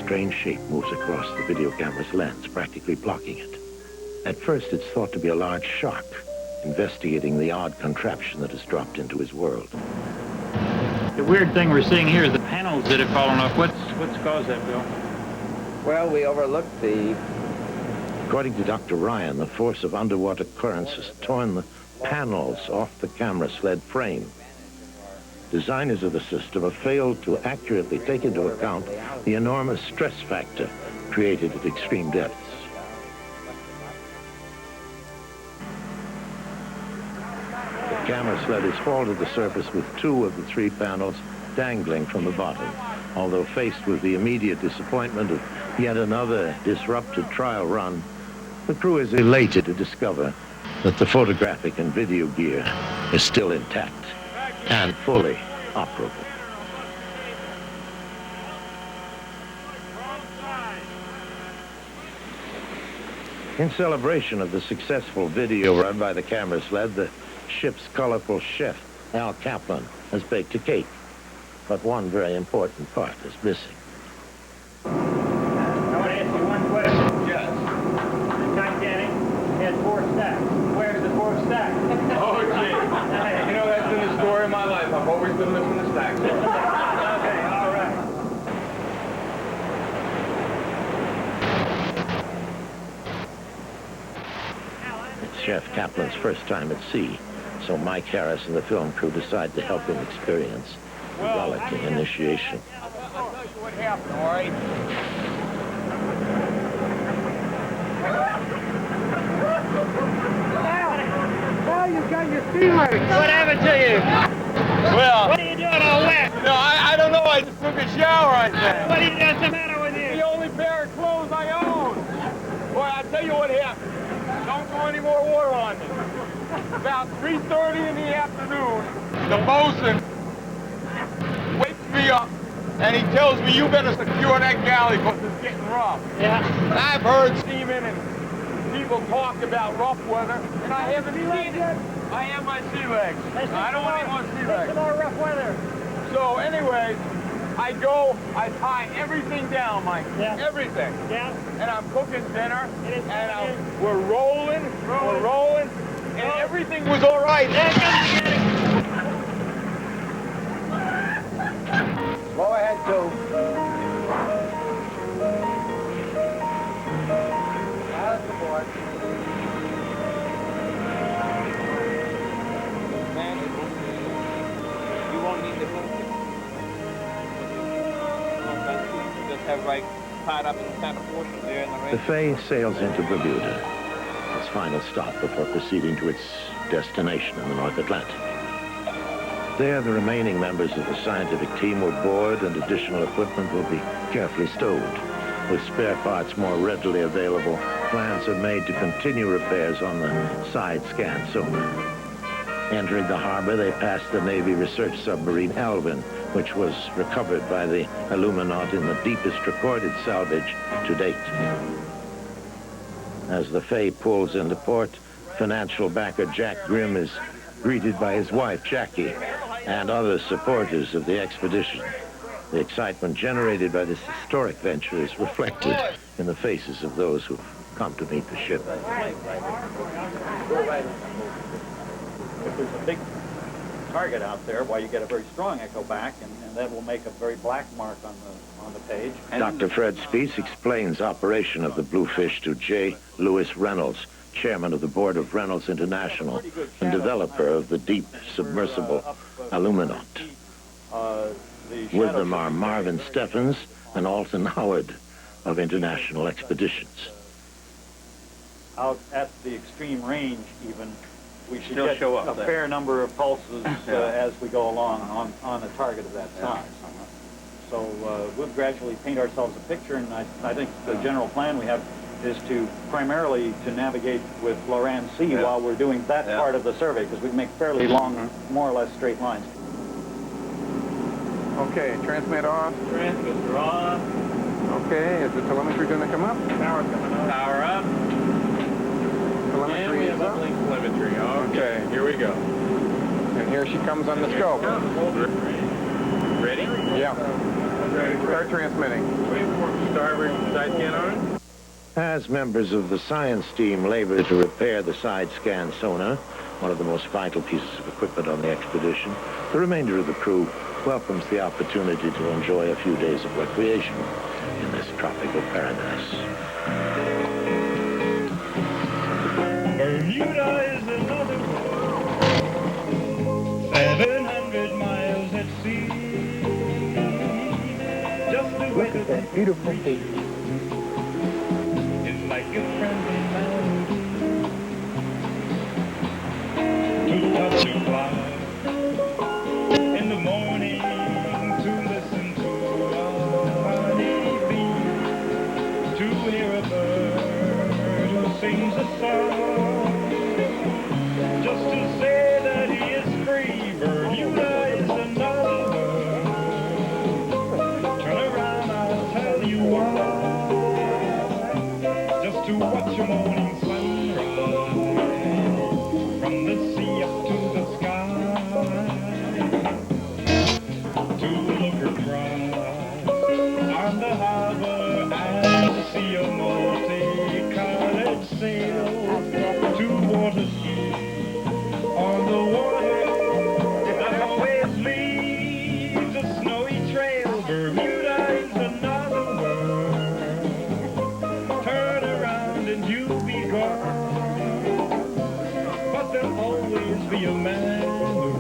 Strange shape moves across the video camera's lens, practically blocking it. At first, it's thought to be a large shark, investigating the odd contraption that has dropped into his world. The weird thing we're seeing here is the panels that have fallen off. What's caused that, Bill? Well, we overlooked the... According to Dr. Ryan, the force of underwater currents has torn the panels off the camera sled frame. Designers of the system have failed to accurately take into account the enormous stress factor created at extreme depths. The camera sled is hauled to the surface with 2 of the 3 panels dangling from the bottom. Although faced with the immediate disappointment of yet another disrupted trial run, the crew is elated to discover that the photographic and video gear is still intact and fully operable. In celebration of the successful video run by the camera sled, the ship's colorful chef, Al Kaplan, has baked a cake. But one very important part is missing. I want to ask you one question. Yes. The Titanic had 4 stacks. Where's the 4th stack? Oh, gee. You know, that's been the story of my life. I've always been missing the stacks. Okay, all right. It's Chef Kaplan's first time at sea, so Mike Harris and the film crew decide to help him experience the rollicking initiation. I'll tell you what happened, all right? Well, you got your sea legs. What happened to you? Well, What are you doing all wet? no, I don't know. I just took a shower, I think. What's the matter with you? The only pair of clothes I own. Boy, I'll tell you what happened. Don't throw any more water on me. about 3:30 in the afternoon, the bosun wakes me up and he tells me, you better secure that galley because it's getting rough. Yeah. And I've heard seamen and people talk about rough weather, and I haven't seen it. I have my sea legs. I don't want any more sea legs. More rough weather. So anyway, I go, I tie everything down, Mike. Yeah. Everything. Yeah. And I'm cooking dinner, and we're rolling, and everything was all right. Go ahead, Joe. That's the board. You won't need the boat. Just have like tied up in kind of portion there in the rain. The Faye sails into Bermuda, its final stop before proceeding to its destination in the North Atlantic. There, the remaining members of the scientific team will board, and additional equipment will be carefully stowed. With spare parts more readily available, plans are made to continue repairs on the side scan sonar. Entering the harbor, they pass the Navy research submarine Alvin, which was recovered by the Illuminaut in the deepest recorded salvage to date. As the Faye pulls into port, financial backer Jack Grimm is greeted by his wife, Jackie, and other supporters of the expedition. The excitement generated by this historic venture is reflected in the faces of those who've come to meet the ship. If there's a big target out there, why, you get a very strong echo back, and that will make a very black mark on the page. Dr. Fred Speece explains operation of the Bluefish to J. Lewis Reynolds, chairman of the board of Reynolds International and developer of the deep submersible Illuminaut. With them are Marvin Steffens and Alton Howard of International Expeditions. Out at the extreme range, even, we should Still get show up a there. fair number of pulses as we go along on a target of that size. So we'll gradually paint ourselves a picture, and I think the general plan we have is to primarily to navigate with Loran C while we're doing that part of the survey, because we can make fairly long, more or less straight lines. Okay, transmit off. Transmitter on. Okay, is the telemetry going to come up? Power coming up. Power up. And Telemetry we is have up. uplink telemetry. Okay, here we go. And here she comes on the scope. Ready? Yeah. Start transmitting. Starboard side scan on. As members of the science team labor to repair the side scan sonar, one of the most vital pieces of equipment on the expedition, the remainder of the crew welcomes the opportunity to enjoy a few days of recreation in this tropical paradise. Bermuda is another world, 700 miles at sea. Just the Look at that beautiful beach. It's like a friendly melody to touch your fly in the morning, to listen to a honeybee, to hear a bird who sings a song, just to say that he is free. Bermuda is another world. Turn around, I'll tell you why. Just to watch a morning sunrise from the sea up to the sky, to look across on the harbor and see a multi-colored sail, to water ski on the water that always leaves a snowy trail. Bermuda is another world. Turn around and you'll be gone, but there'll always be a memory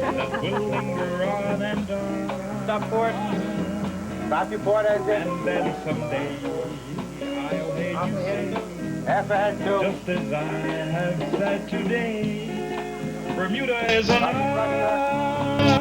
that will linger on and on. Stop port. Stop your port exit. And then someday I'll hear you say, Half ahead, too. just as I have said today, Bermuda is another world.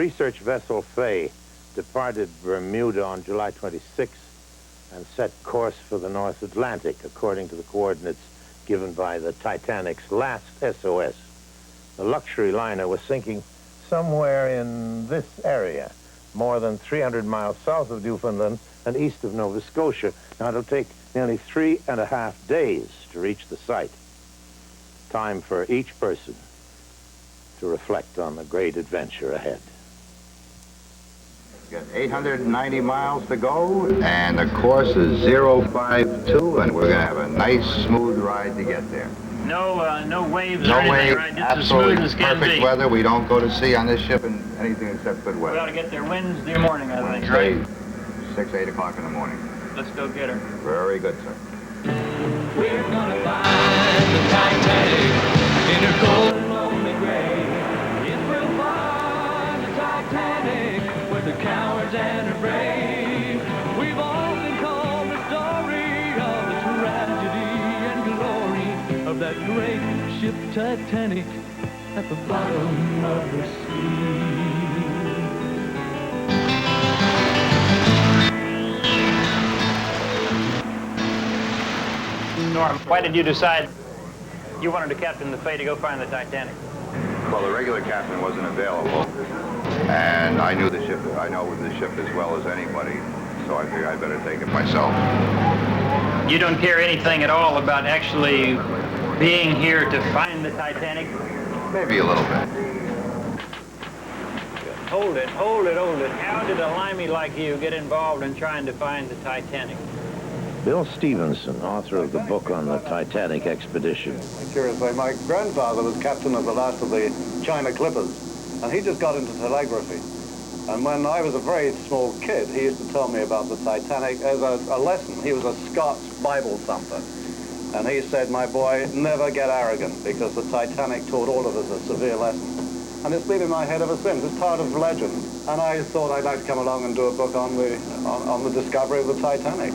research vessel Faye departed Bermuda on July 26th and set course for the North Atlantic, according to the coordinates given by the Titanic's last SOS. The luxury liner was sinking somewhere in this area, more than 300 miles south of Newfoundland and east of Nova Scotia. Now, it'll take nearly 3.5 days to reach the site. Time for each person to reflect on the great adventure ahead. Got 890 miles to go, and the course is 052, and we're going to have a nice, smooth ride to get there. No waves No or anything, wave, right? Just as smooth absolutely as can perfect be. weather. We don't go to sea on this ship in anything except good We ought weather. to get there Wednesday morning, I think, right? Wednesday, 6, 8 o'clock in the morning. Let's go get her. Very good, sir. We're gonna find the Titanic in her cold and lonely grave. Yes, we'll find the Titanic with the cowards and her brave. We've often called the story of the tragedy and glory of that great ship Titanic at the bottom of the sea. Norm, why did you decide you wanted to captain the Faye to go find the Titanic? Well, the regular captain wasn't available, and I knew the ship. I know the ship as well as anybody, so I figured I'd better take it myself. You don't care anything at all about actually being here to find the Titanic? Maybe a little bit. Hold it. How did a limey like you get involved in trying to find the Titanic? Bill Stevenson, author of the book on the Titanic expedition. Curiously, my grandfather was captain of the last of the China clippers, and he just got into telegraphy. And when I was a very small kid, he used to tell me about the Titanic as a lesson. He was a Scots Bible thumper. And he said, my boy, never get arrogant, because the Titanic taught all of us a severe lesson. And it's been in my head ever since. It's part of legend. And I thought I'd like to come along and do a book on the discovery of the Titanic.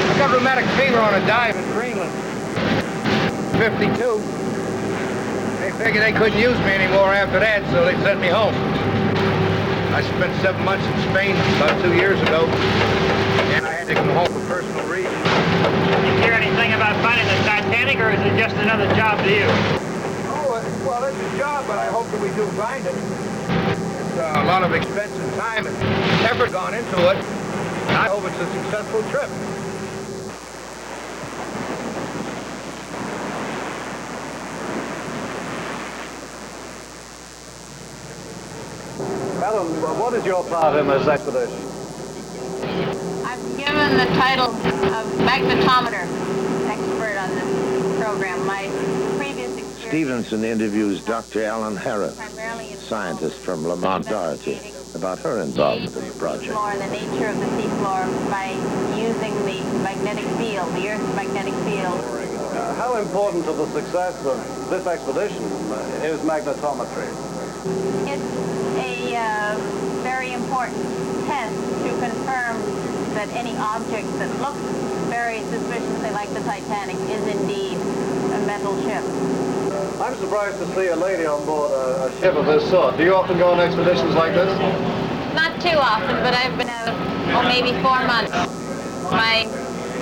I got rheumatic fever on a dive in Greenland. 52. They figured they couldn't use me anymore after that, so they sent me home. I spent 7 months in Spain about 2 years ago, and I had to come home for personal reasons. You care anything about finding the Titanic, or is it just another job to you? Oh, well, it's a job, but I hope that we do find it. It's a lot of expense and time and effort gone into it. I hope it's a successful trip. Alan, what is your part in this expedition? I'm given the title of magnetometer expert on this program. My previous experience... Stevenson interviews Dr. Alan Harris, primarily in scientist from Lamont Doherty, about her involvement in the project. the nature of the seafloor by using the magnetic field, the Earth's magnetic field. How important to the success of this expedition is magnetometry? It's a very important test to confirm that any object that looks very suspiciously like the Titanic is indeed a metal ship. I'm surprised to see a lady on board a ship of this sort. Do you often go on expeditions like this? Not too often, but I've been out, maybe 4 months. My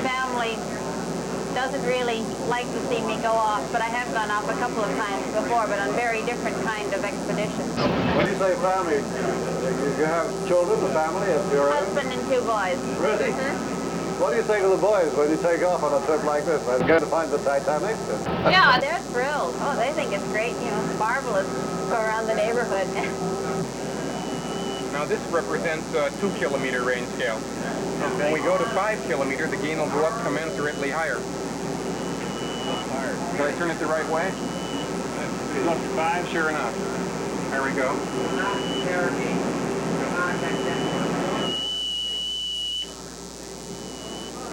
family doesn't really like to see me go off, but I have gone off a couple of times before, but on very different kind of expeditions. When you say family, you have children, a family of your own? Husband and 2 boys. Really? What do you say to the boys when you take off on a trip like this? Are you going to find the Titanic? Yeah, they're thrilled. Oh, they think it's great, it's marvelous to go around the neighborhood. Now this represents a 2-kilometer range scale. When we go to 5 kilometer, the gain will go up commensurately higher. Did I turn it the right way? Look, 5, sure enough. There we go.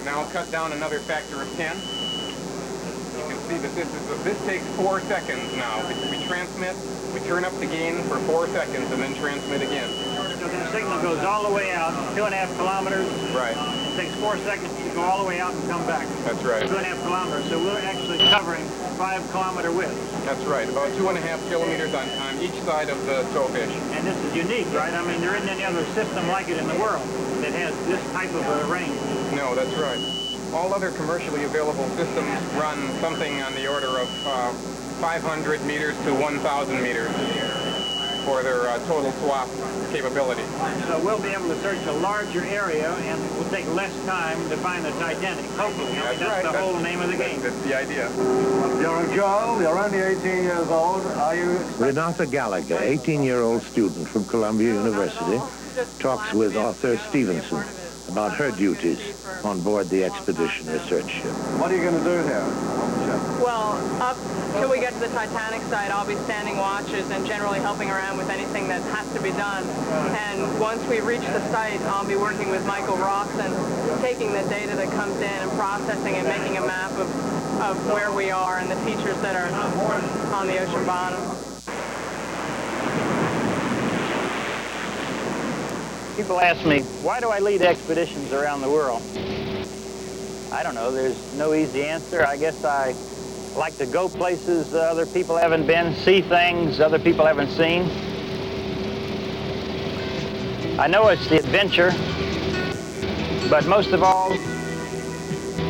Now I'll cut down another factor of 10. You can see that this takes 4 seconds now. We transmit, we turn up the gain for 4 seconds and then transmit again. the signal goes all the way out, 2.5 kilometers. Right. It takes 4 seconds to go all the way out and come back. That's right. 2.5 kilometers. So we're actually covering 5-kilometer width. That's right. About 2.5 kilometers on each side of the towfish. And this is unique, right? I mean, there isn't any other system like it in the world that has this type of a range. No, that's right. All other commercially available systems run something on the order of 500 meters to 1,000 meters for their total swap capability. So we'll be able to search a larger area and it will take less time to find the Titanic, hopefully. That's That's right. the whole name of the game. That's the idea. You're Joe, you're only 18 years old. Are you... Renata Gallagher, 18-year-old student from Columbia University, talks with Arthur Stevenson about her duties on board the expedition research ship. What are you going to do here? Well, up till we get to the Titanic site, I'll be standing watches and generally helping around with anything that has to be done. And once we reach the site, I'll be working with Michael Rawson, taking the data that comes in and processing and making a map of where we are and the features that are on the ocean bottom. People ask me, why do I lead expeditions around the world? I don't know. There's no easy answer. I guess I like to go places other people haven't been, see things other people haven't seen. I know it's the adventure, but most of all,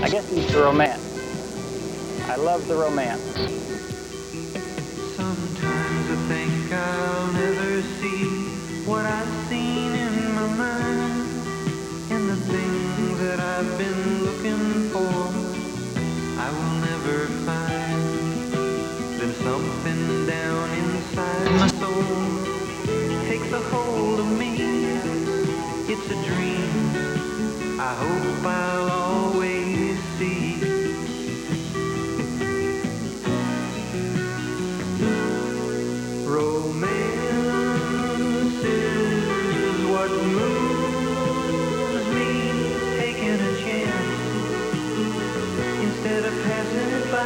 I guess it's the romance. I love the romance. Sometimes I think I'll never see what I've seen in my mind, and the things that I've been looking for I will never find. Then something down inside my soul takes a hold of me. It's a dream I hope I'll always see. Romance is what moves me, taking a chance instead of passing it by.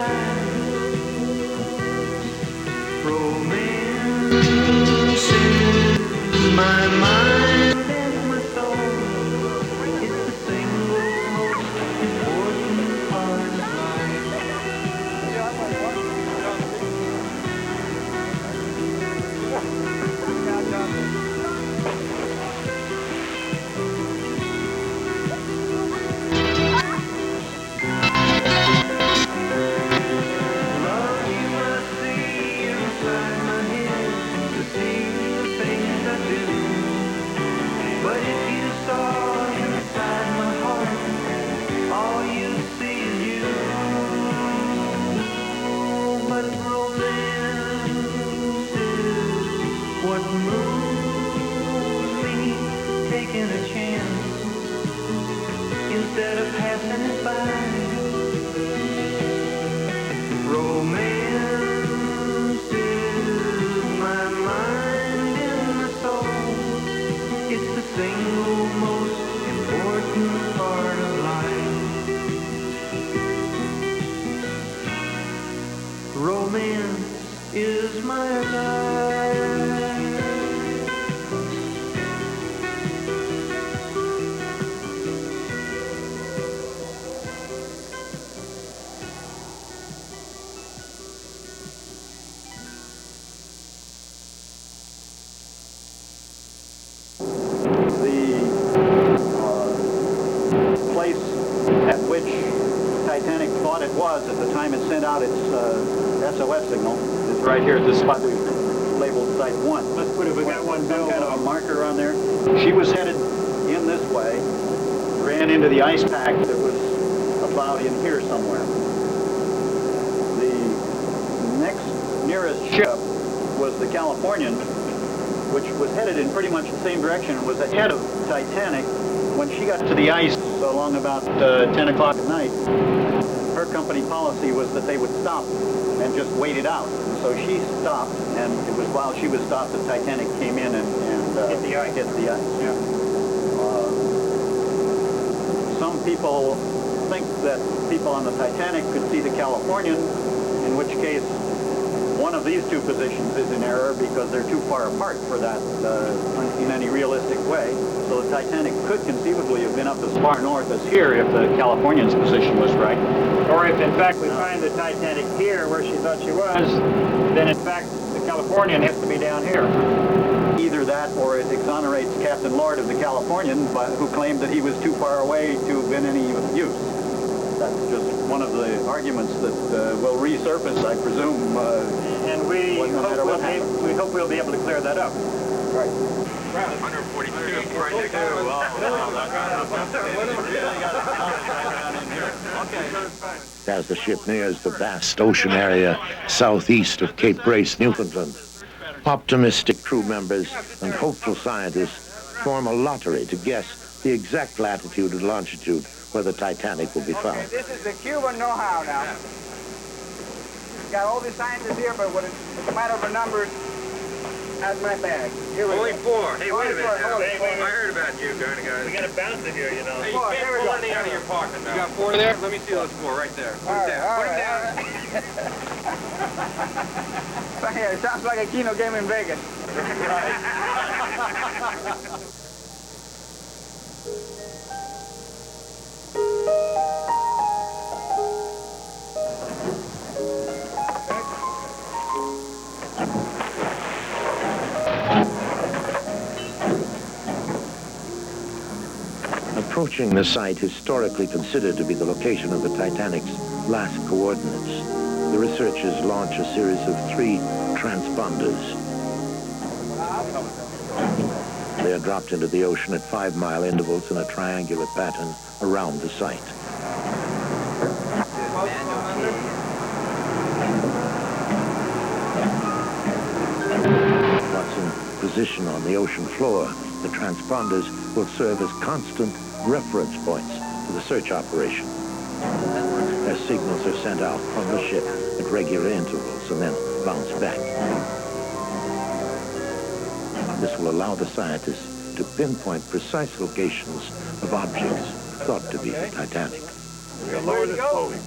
Romance is my mind and my soul. It's the single most important part of But if you saw inside my heart, all you see is you. But romance is what moves me, taking a chance instead of passing it by. Romance is my mind and my soul. It's the single most important part of life. Romance is my life. Place at which Titanic thought it was at the time it sent out its SOS signal is right here at this spot we've labeled Site 1. Let's put it, we got one some kind of a marker on there. She was headed in this way, ran into the ice pack that was about in here somewhere. The next nearest ship was the Californian, which was headed in pretty much the same direction and was ahead of Titanic. When she got to the ice along about 10 o'clock at night, her company policy was that they would stop and just wait it out. So she stopped, and it was while she was stopped that Titanic came in and hit the ice. Yeah. Some people think that people on the Titanic could see the Californian, in which case one of these two positions is in error because they're too far apart for that in any realistic way. So the Titanic could conceivably have been up as far north as here if the Californian's position was right. Or if, in fact, we find the Titanic here where she thought she was, then, in fact, the Californian has to be down here. Either that or it exonerates Captain Lord of the Californian, who claimed that he was too far away to have been any use. That's just one of the arguments that will resurface, I presume. And we hope we'll be able to clear that up. Right. 142 right next to As the ship nears the vast ocean area southeast of Cape Race, Newfoundland, optimistic crew members and hopeful scientists form a lottery to guess the exact latitude and longitude where the Titanic will be found. Okay, this is the Cuban know-how now. Got all the scientists here, but when it's a matter of numbers, that's my bag. Here we Only go. 4. Hey, wait a minute. Wait. I heard about you, guys. We got a bouncer here, you know. Hey, you can't pull any out of your pocket now. You got 4 there? Let me see those 4 right there. Put them down. Put them down. It sounds like a Keno game in Vegas. Approaching the site historically considered to be the location of the Titanic's last coordinates, the researchers launch a series of 3 transponders. They are dropped into the ocean at 5-mile intervals in a triangular pattern around the site. Once in position on the ocean floor, the transponders will serve as constant reference points for the search operation. Their signals are sent out from the ship at regular intervals and then bounce back. This will allow the scientists to pinpoint precise locations of objects thought to be the Titanic. Lower this slowly.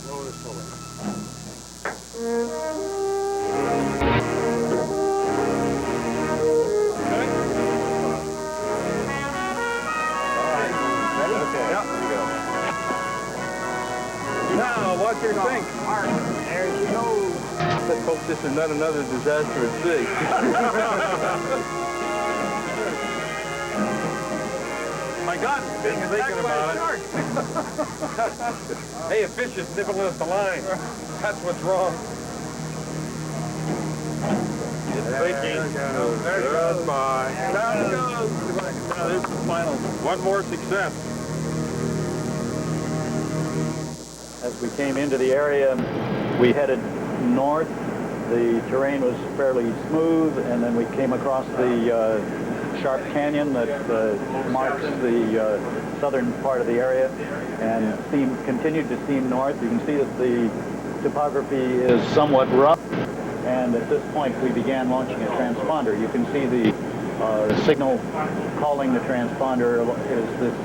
Now, watch your sink. There she goes. Let's hope this is not another disaster at sea. My God, being thinking about it. Hey, a fish is nibbling at the line. That's what's wrong. There it goes. Goodbye. Down it goes. Now, there's the final. One more success. As we came into the area, we headed north. The terrain was fairly smooth, and then we came across the sharp canyon that marks the southern part of the area, and continued to steam north. You can see that the topography is somewhat rough, and at this point we began launching a transponder. You can see the signal calling the transponder is this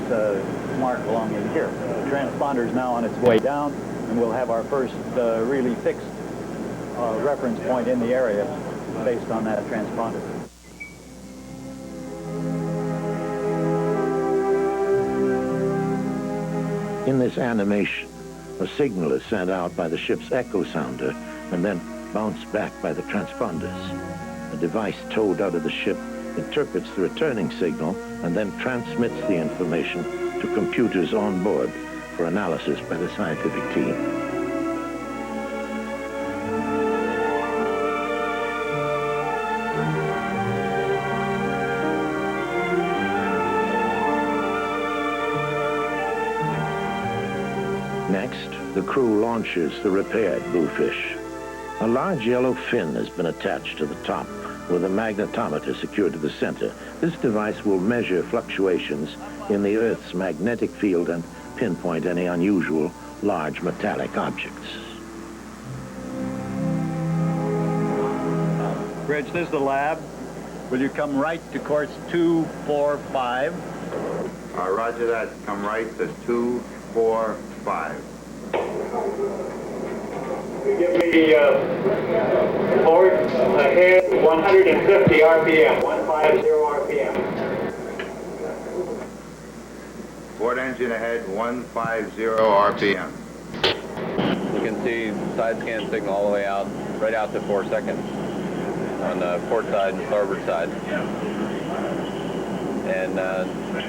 mark along in here. The transponder is now on its way down, and we'll have our first really fixed reference point in the area based on that transponder. In this animation, a signal is sent out by the ship's echo sounder and then bounced back by the transponders. A device towed out of the ship interprets the returning signal and then transmits the information to computers on board for analysis by the scientific team. Next, the crew launches the repaired bluefish. A large yellow fin has been attached to the top with a magnetometer secured to the center. This device will measure fluctuations in the Earth's magnetic field and pinpoint any unusual large metallic objects. Bridge, this is the lab. Will you come right to course 245? Roger that. Come right to 245. Give me port ahead 150 RPM, 150 RPM. Port engine ahead, 150 RPM. You can see side scan signal all the way out, right out to 4 seconds on the port side and starboard side. And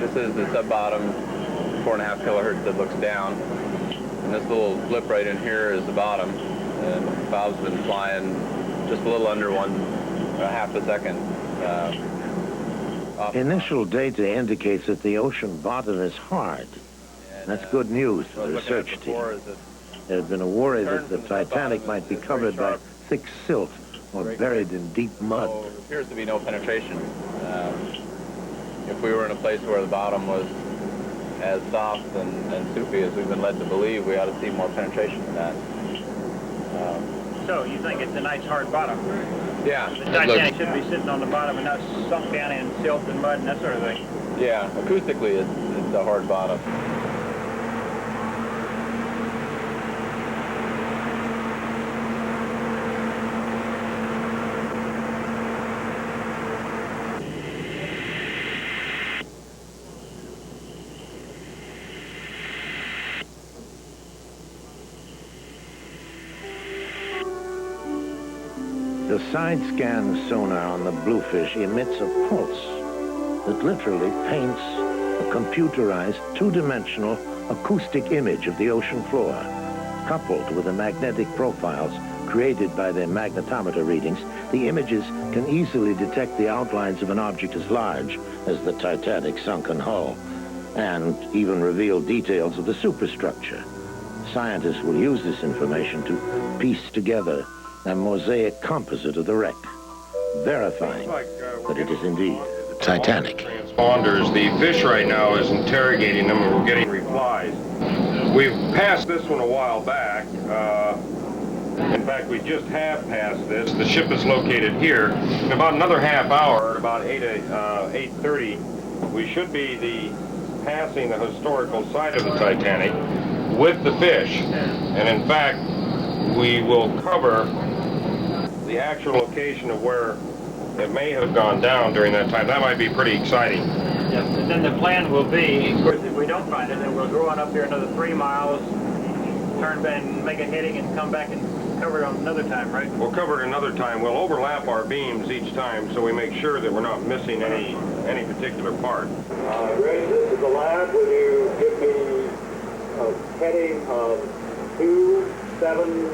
this is the sub-bottom 4.5 kilohertz that looks down. And this little blip right in here is the bottom. And the valve's been flying just a little under half a second. Initial data indicates that the ocean bottom is hard. That's good news for the research team. There had been a worry that the Titanic might be covered by thick silt or buried in deep mud. So there appears to be no penetration. If we were in a place where the bottom was as soft and soupy as we've been led to believe, we ought to see more penetration than that. So you think it's a nice hard bottom? Yeah. The Titanic should be sitting on the bottom and not sunk down in silt and mud and that sort of thing. Yeah, acoustically it's a hard bottom. The side scan sonar on the Bluefish emits a pulse that literally paints a computerized two-dimensional acoustic image of the ocean floor. Coupled with the magnetic profiles created by the magnetometer readings, the images can easily detect the outlines of an object as large as the Titanic's sunken hull, and even reveal details of the superstructure. Scientists will use this information to piece together a mosaic composite of the wreck, verifying that it is indeed the Titanic. Transponders, the fish right now is interrogating them and we're getting replies. We've passed this one a while back. In fact, we just have passed this. The ship is located here. In about another half hour, at about 8:30, we should be passing the historical site of the Titanic with the fish. And in fact, we will cover the actual location of where it may have gone down during that time. That might be pretty exciting. Yes, and then the plan will be, of course, if we don't find it, then we'll go on up here another 3 miles, turn back and make a heading and come back and cover it on another time, right? We'll cover it another time. We'll overlap our beams each time so we make sure that we're not missing any particular part. Greg, this is the lab. Will you give me a heading of 270?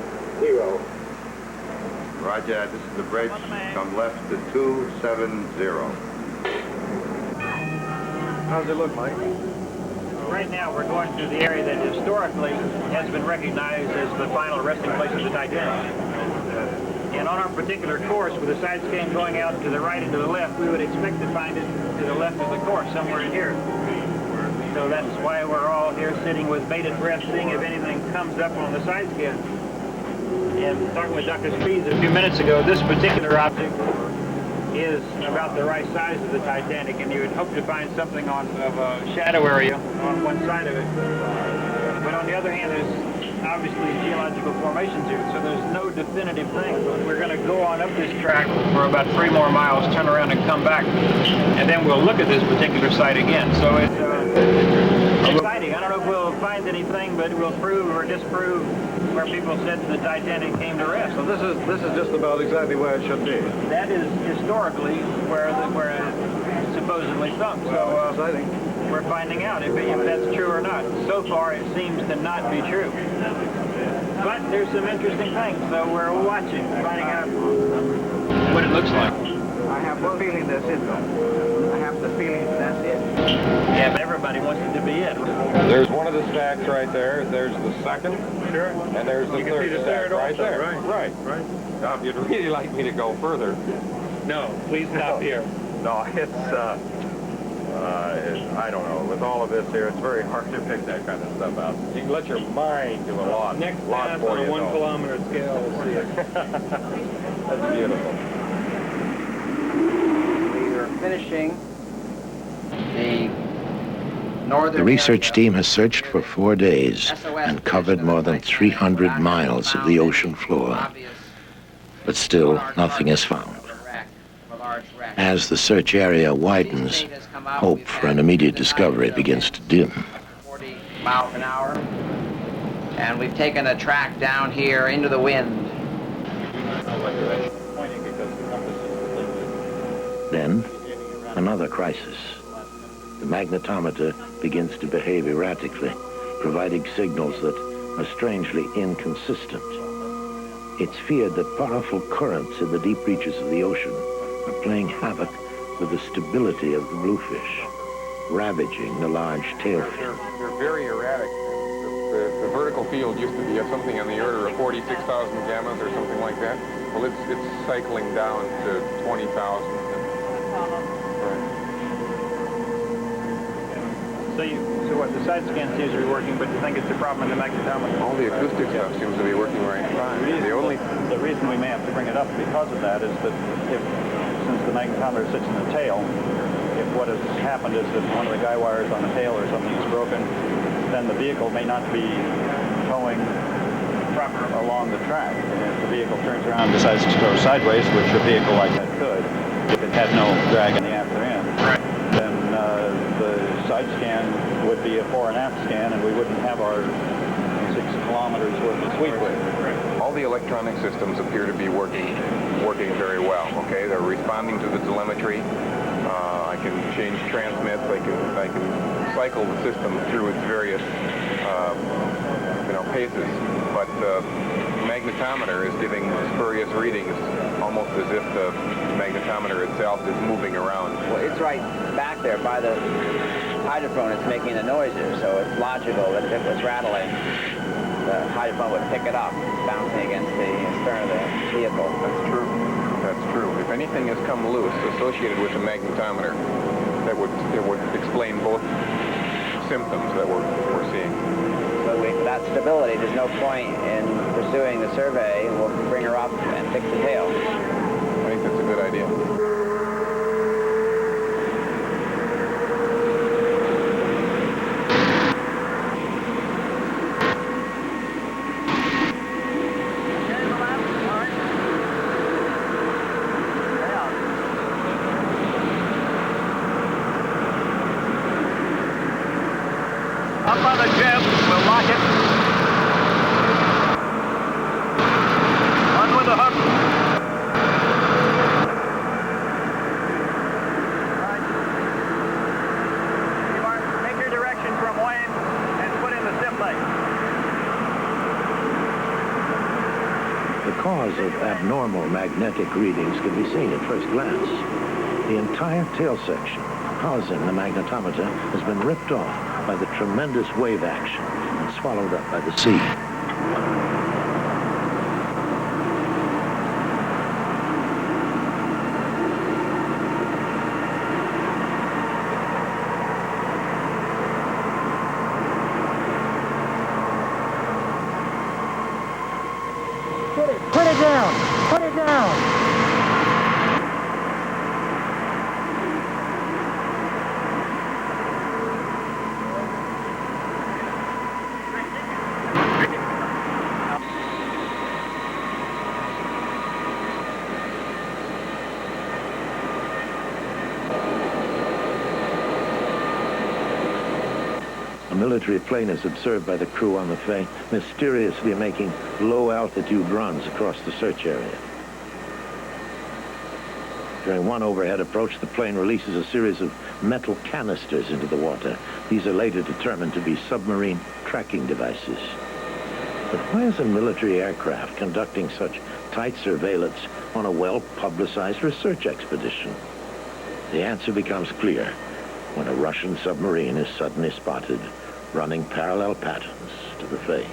Roger, this is the bridge. Come left to 270. How does it look, Mike? Right now we're going through the area that historically has been recognized as the final resting place of the Titanic. And on our particular course, with the side scan going out to the right and to the left, we would expect to find it to the left of the course, somewhere in here. So that's why we're all here sitting with bated breath, seeing if anything comes up on the side scan. And talking with Dr. Speeds a few minutes ago, this particular object is about the right size of the Titanic, and you would hope to find something of a shadow area on one side of it. But on the other hand, there's obviously geological formations here, so there's no definitive thing. We're going to go on up this track for about 3 more miles, turn around and come back, and then we'll look at this particular site again. So it's exciting. I don't know if we'll find anything, but we'll prove or disprove where people said the Titanic came to rest. So this is just about exactly where it should be. That is historically where it supposedly sunk. So we're finding out if that's true or not. So far, it seems to not be true. But there's some interesting things, so we're watching, finding out what it looks like. I have the feeling that's it, though. I have the feeling that's it. Yeah, but everybody wants it to be it. There's one of the stacks right there. There's the second. Sure. And there's the third stack right there. Right. Now, if you'd really like me to go further. No, please stop here. No, it's, I don't know. With all of this here, it's very hard to pick that kind of stuff out. You can let your mind do a lot. Next lot pass for on a you, 1 though. kilometer scale, we'll see it. That's beautiful. We are finishing the northern The research area. team has searched for 4 days and covered more than 300 miles of the ocean floor. But still, nothing is found. As the search area widens, hope for an immediate discovery begins to dim. 40 miles an hour. And we've taken a track down here into the wind. Then, another crisis. The magnetometer begins to behave erratically, providing signals that are strangely inconsistent. It's feared that powerful currents in the deep reaches of the ocean are playing havoc with the stability of the bluefish, ravaging the large tailfin. They're very erratic. The vertical field used to be something on the order of 46,000 gammas or something like that. Well, it's cycling down to 20,000. So what, the side scan seems to be working, but you think it's a problem in the magnetometer? All the acoustic stuff seems to be working right fine. The reason we may have to bring it up because of that is that since the magnetometer sits in the tail, if what has happened is that one of the guy wires on the tail or something is broken, then the vehicle may not be towing proper along the track. And if the vehicle turns around and decides to go sideways, which a vehicle like that could, if it had no drag in the after end, then the side scan would be a fore and aft scan, and we wouldn't have our 6 kilometers worth of sweep width. All the electronic systems appear to be working very well. Okay, they're responding to the telemetry. I can change transmits. I can cycle the system through its various paces. But the magnetometer is giving spurious readings, almost as if the magnetometer itself is moving around. Well, it's right back there by the hydrophone. It's making the noises, so it's logical that if it was rattling, the hydrophone would pick it up, bouncing against the stern of the vehicle. That's true. That's true. If anything has come loose associated with the magnetometer, it would explain both symptoms that we're seeing. But with that stability, there's no point in pursuing the survey. We'll bring her up and fix the tail. I think that's a good idea. Up on the jib, we'll lock it. On with the hook. Right. Make your direction from Wayne and put in the zip leg. The cause of abnormal magnetic readings can be seen at first glance. The entire tail section housing the magnetometer has been ripped off by the tremendous wave action and swallowed up by the sea. Put it down! Put it down! A military plane is observed by the crew on the Faye, mysteriously making low-altitude runs across the search area. During one overhead approach, the plane releases a series of metal canisters into the water. These are later determined to be submarine tracking devices. But why is a military aircraft conducting such tight surveillance on a well-publicized research expedition? The answer becomes clear when a Russian submarine is suddenly spotted running parallel patterns to the Faye.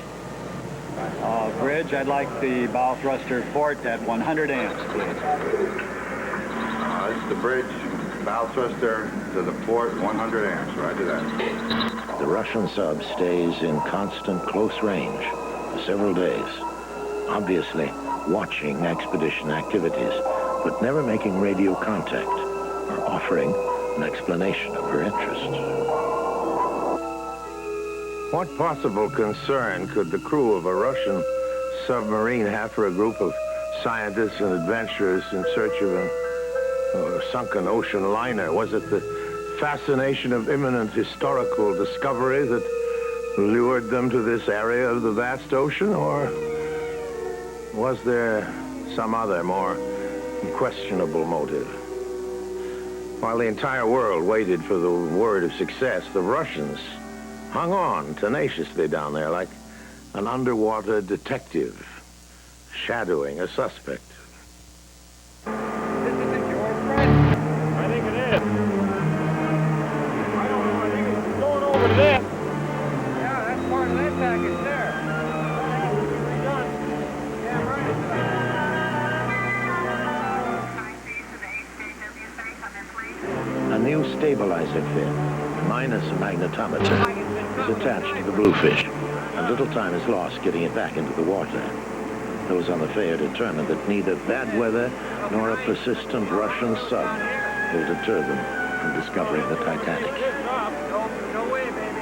Bridge, I'd like the bow thruster port at 100 amps, please. This is the bridge, bow thruster to the port, 100 amps. Roger that. The Russian sub stays in constant close range for several days, obviously watching expedition activities, but never making radio contact or offering an explanation of her interest. What possible concern could the crew of a Russian submarine have for a group of scientists and adventurers in search of a sunken ocean liner? Was it the fascination of imminent historical discovery that lured them to this area of the vast ocean, or was there some other, more questionable motive? While the entire world waited for the word of success, the Russians hung on tenaciously down there like an underwater detective shadowing a suspect. I think it is. I don't know. I think it's going over to this. Yeah, that's part of that package there. Yeah, right. A new stabilizer fin, minus a magnetometer, is attached to the Bluefish, and little time is lost getting it back into the water. Those on the Fayre determined that neither bad weather nor a persistent Russian sub will deter them from discovering the Titanic. No way, baby.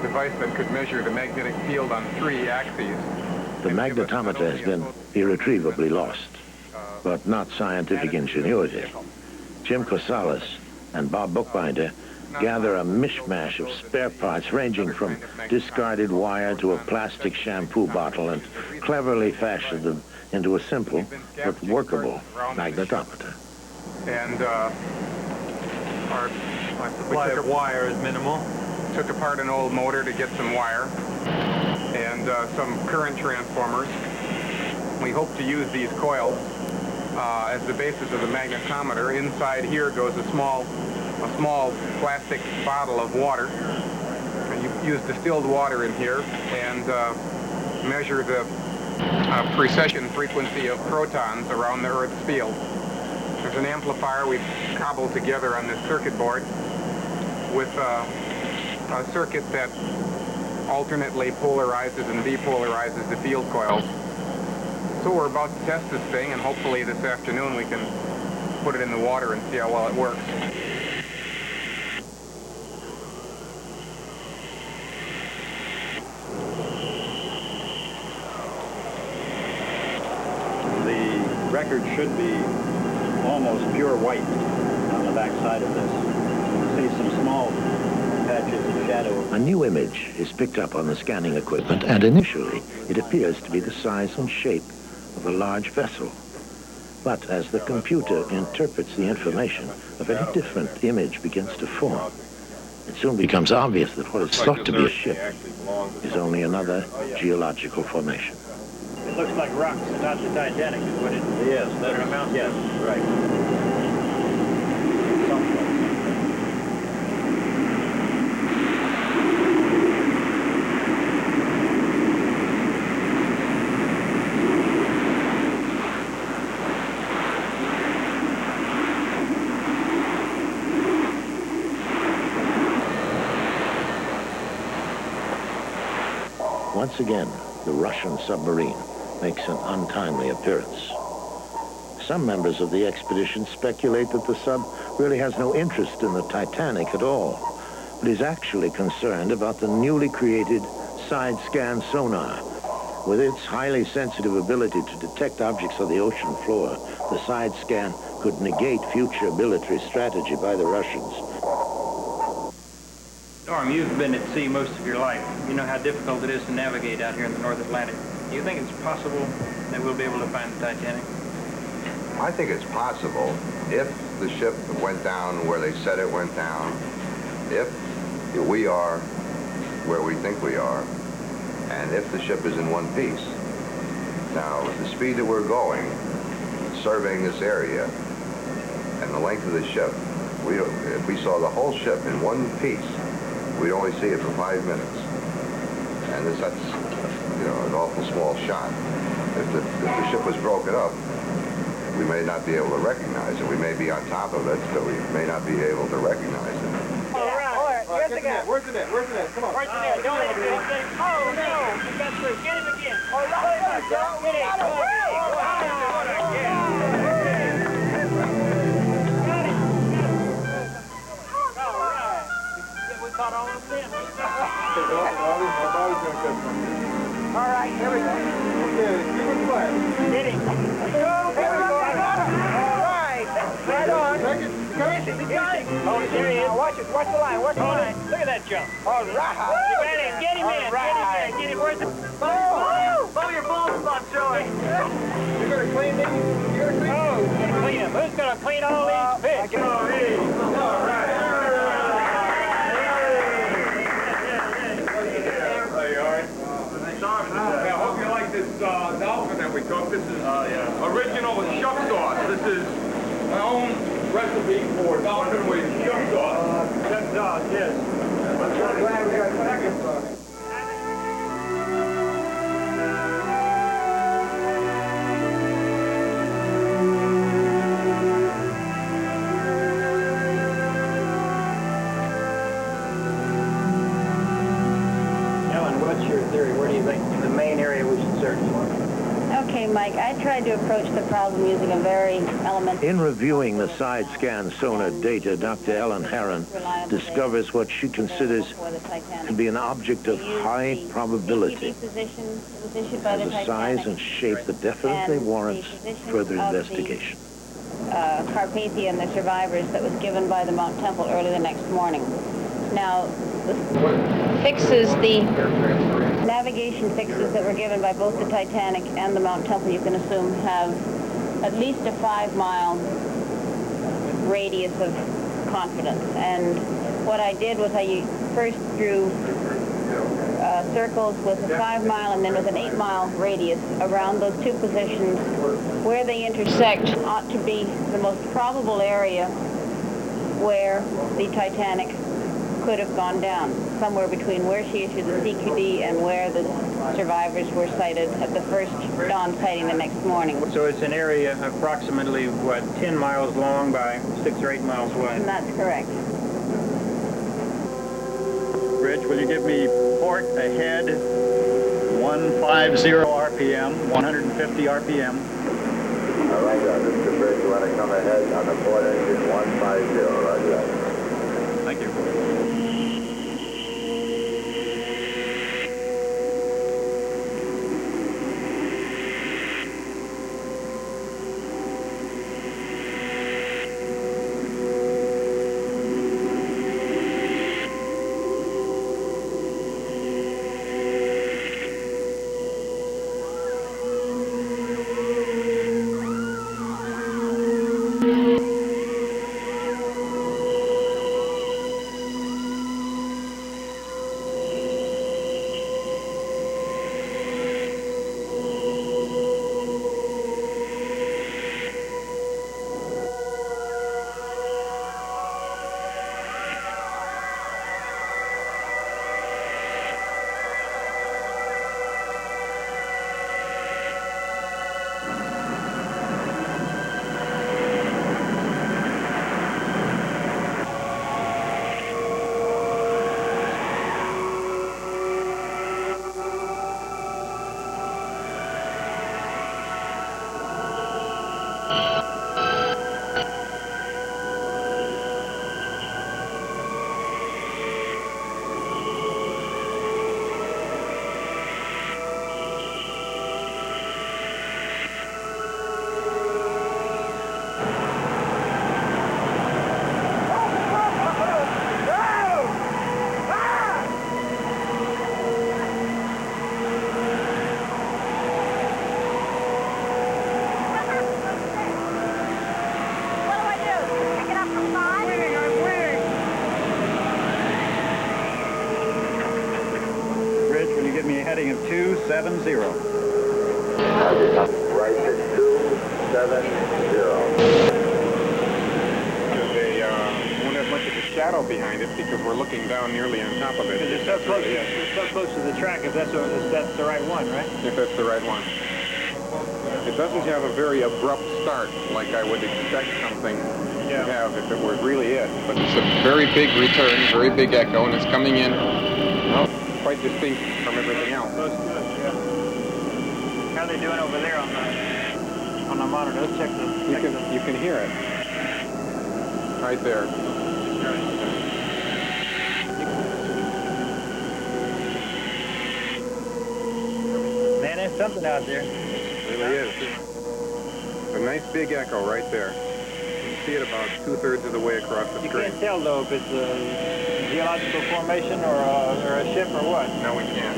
Device that could measure the magnetic field on 3 axes. The magnetometer has been irretrievably lost, but not scientific ingenuity. Jim Corsalis and Bob Bookbinder gather a mishmash of spare parts ranging from discarded wire to a plastic shampoo bottle and cleverly fashion them into a simple but workable magnetometer. And our supply of wire is minimal. Took apart an old motor to get some wire and some current transformers. We hope to use these coils as the basis of the magnetometer. Inside here goes a small plastic bottle of water. And you use distilled water in here and measure the precession frequency of protons around the Earth's field. There's an amplifier we've cobbled together on this circuit board with a circuit that alternately polarizes and depolarizes the field coils. So we're about to test this thing, and hopefully this afternoon we can put it in the water and see how well it works. The record should be almost pure white on the back side of this. You can see some small patches of shadow. A new image is picked up on the scanning equipment, and initially it appears to be the size and shape of a large vessel. But as the computer interprets the information, a very different image begins to form. It soon becomes obvious that what is thought to be a ship is only another geological formation. It looks like rocks and not the Titanic is what it is. Yes, that's a mountain. Yes, right. Once again, the Russian submarine makes an untimely appearance. Some members of the expedition speculate that the sub really has no interest in the Titanic at all, but is actually concerned about the newly created side-scan sonar. With its highly sensitive ability to detect objects on the ocean floor, the side scan could negate future military strategy by the Russians. Norm, you've been at sea most of your life. You know how difficult it is to navigate out here in the North Atlantic. Do you think it's possible that we'll be able to find the Titanic? I think it's possible if the ship went down where they said it went down, if we are where we think we are, and if the ship is in one piece. Now, with the speed that we're going, surveying this area, and the length of the ship, if we saw the whole ship in one piece, we'd only see it for 5 minutes. And that's, you know, an awful small shot. If the ship was broken up, we may not be able to recognize it. We may be on top of it, but we may not be able to recognize it. Where's the guy? Where's the net? Where's the net? Come on. Where's the net? Don't let him. Oh, no. He got through. Get him again. Oh, get him. Got it. All right. We caught all of them. All right, here we go. Okay, give him fire. Get him. Here we go. All right. Right on. Oh, there he is. Watch it. Watch the line. Watch the line. Look at that jump. All right. Get him in. Right. Get him. Where's the... Blow your balls spot, Joey. You're going to clean these? You're going to clean these? Oh, clean them. Who's going to clean all these fish? All right. I hope you like this dolphin that we took. This is original with shuck sauce. This is my own recipe for dolphin with shuck sauce. Shuck sauce, yes. I'm so glad we got second sauce. What's your theory? Where do you think the main area we should search for? Okay, Mike, I tried to approach the problem using a very elementary... In reviewing the side-scan sonar data, Dr. Ellen Herron discovers what she considers to be an object of high probability. The size and shape that definitely warrants further investigation. Carpathia and the survivors that was given by the Mount Temple early the next morning. Now, the fixes, the navigation fixes that were given by both the Titanic and the Mount Temple, you can assume, have at least a 5-mile radius of confidence. And what I did was I first drew circles with a 5-mile and then with an 8-mile radius around those two positions. Where they intersect ought to be the most probable area where the Titanic could have gone down, somewhere between where she issued the CQD and where the survivors were sighted at the first dawn sighting the next morning. So it's an area approximately, what, 10 miles long by 6 or 8 miles wide? And that's correct. Rich, will you give me port ahead, 150 RPM, 150 RPM. All right, Mr. Bridge, you want to come ahead on the port engine 150, roger. Thank you. 270. Right at 270. They won't have much of a shadow behind it because we're looking down nearly on top of it. It's so close, it's so close to the track, if that's the right one, right? If that's the right one. It doesn't have a very abrupt start like I would expect something to have if it were really it. But it's a very big return, very big echo, and it's coming in quite distinct from everything else. How are they doing over there on the monitor? Let's check the... You can hear it. Right there. Man, there's something out there. It really is. It's a nice big echo right there. You can see it about 2/3 of the way across the You screen. can't tell, though, if it's a geological formation or a ship or what. No, we can't.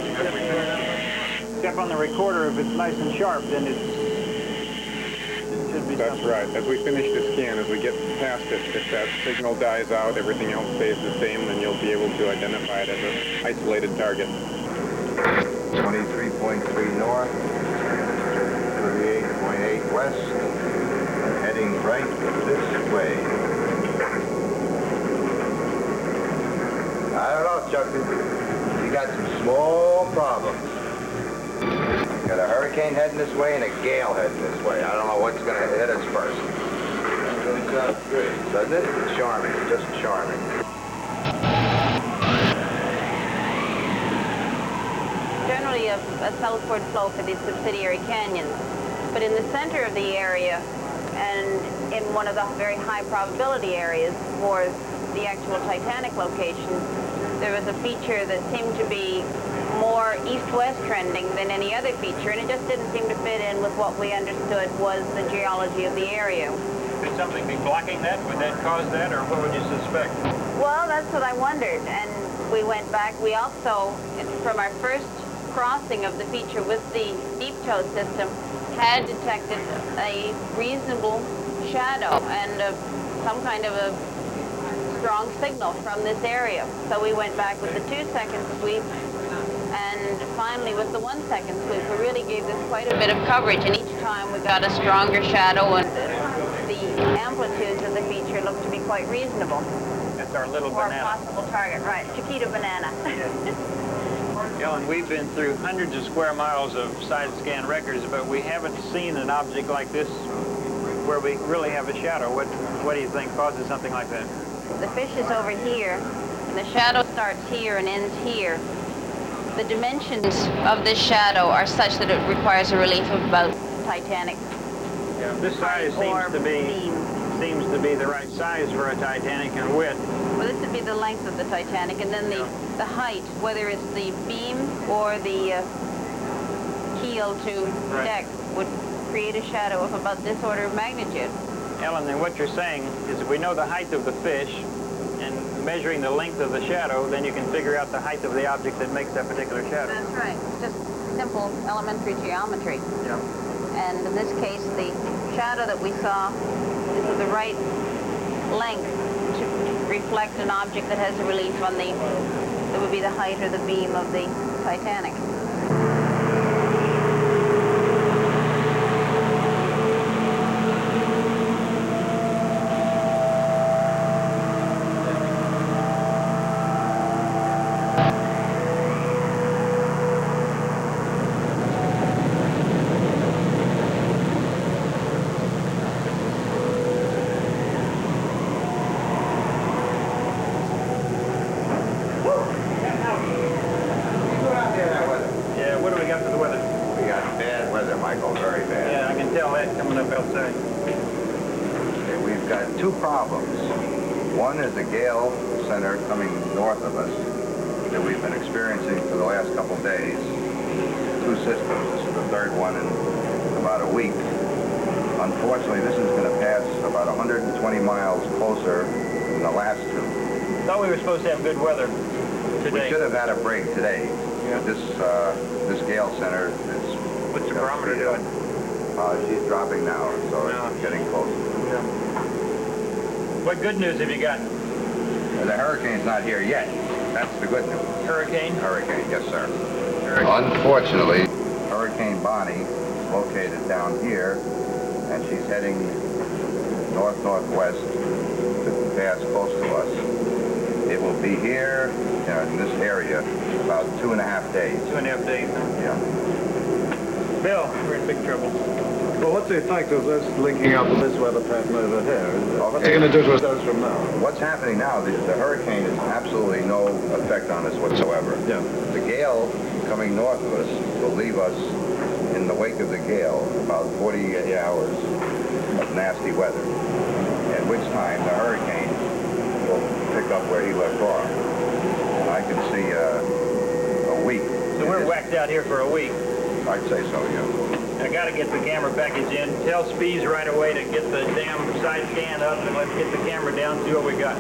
Except on the recorder, if it's nice and sharp, then it should be That's something. right. As we finish the scan, as we get past it, if that signal dies out, everything else stays the same, then you'll be able to identify it as an isolated target. 23.3 north, 38.8 west, heading right this way. I don't know, Chucky. You got some small problems. Got a hurricane heading this way and a gale heading this way. I don't know what's going to hit us first. That really sounds good, doesn't it? Charming, just charming. Generally a southward flow for these subsidiary canyons. But in the center of the area and in one of the very high probability areas for the actual Titanic location, there was a feature that seemed to be more east-west trending than any other feature, and it just didn't seem to fit in with what we understood was the geology of the area. Could something be blocking that? Would that cause that, or what would you suspect? Well, that's what I wondered, and we went back. We also, from our first crossing of the feature with the deep toe system, had detected a reasonable shadow and some kind of a strong signal from this area. So we went back with the 2-second sweep, and finally with the 1-second sweep. We really gave this quite a bit of coverage, and each time we got a stronger shadow, and the amplitudes of the feature looked to be quite reasonable. That's our little for banana. a possible target, right? Chiquita banana. Ellen, we've been through hundreds of square miles of side scan records, but we haven't seen an object like this where we really have a shadow. What do you think causes something like that? The fish is over here, and the shadow starts here and ends here. The dimensions of this shadow are such that it requires a relief of about Titanic. Yeah, this size seems to be the right size for a Titanic and width. Well, this would be the length of the Titanic, and then the height, whether it's the beam or the keel to deck, would create a shadow of about this order of magnitude. Ellen, then what you're saying is if we know the height of the fish and measuring the length of the shadow, then you can figure out the height of the object that makes that particular shadow. That's right. Just simple elementary geometry. Yeah. And in this case, the shadow that we saw is of the right length to reflect an object that has a relief on that would be the height or the beam of the Titanic. Two problems. One is the gale center coming north of us that we've been experiencing for the last couple days. Two systems. This is the third one in about a week. Unfortunately, this is going to pass about 120 miles closer than the last two. Thought we were supposed to have good weather today. We should have had a break today. Yeah. This gale center is... What's the barometer doing? She's dropping now, so it's getting closer. Yeah. What good news have you got? The hurricane's not here yet. That's the good news. Hurricane? Hurricane, yes, sir. Hurricane. Unfortunately, Hurricane Bonnie is located down here, and she's heading north-northwest to pass close to us. It will be here in this area about 2.5 days. 2.5 days, huh? Yeah. Bill, we're in big trouble. Well, what's the effect of this linking up with this weather pattern over here? What's it Okay. going to do to us from now? What's happening now, the hurricane has absolutely no effect on us whatsoever. Yeah. The gale coming north of us will leave us in the wake of the gale about 48 hours of nasty weather, at which time the hurricane will pick up where he left off. And I can see a week. So we're whacked out here for a week. I'd say so, yeah. I got to get the camera package in. Tell Spees right away to get the damn side scan up, and let's get the camera down, see what we got.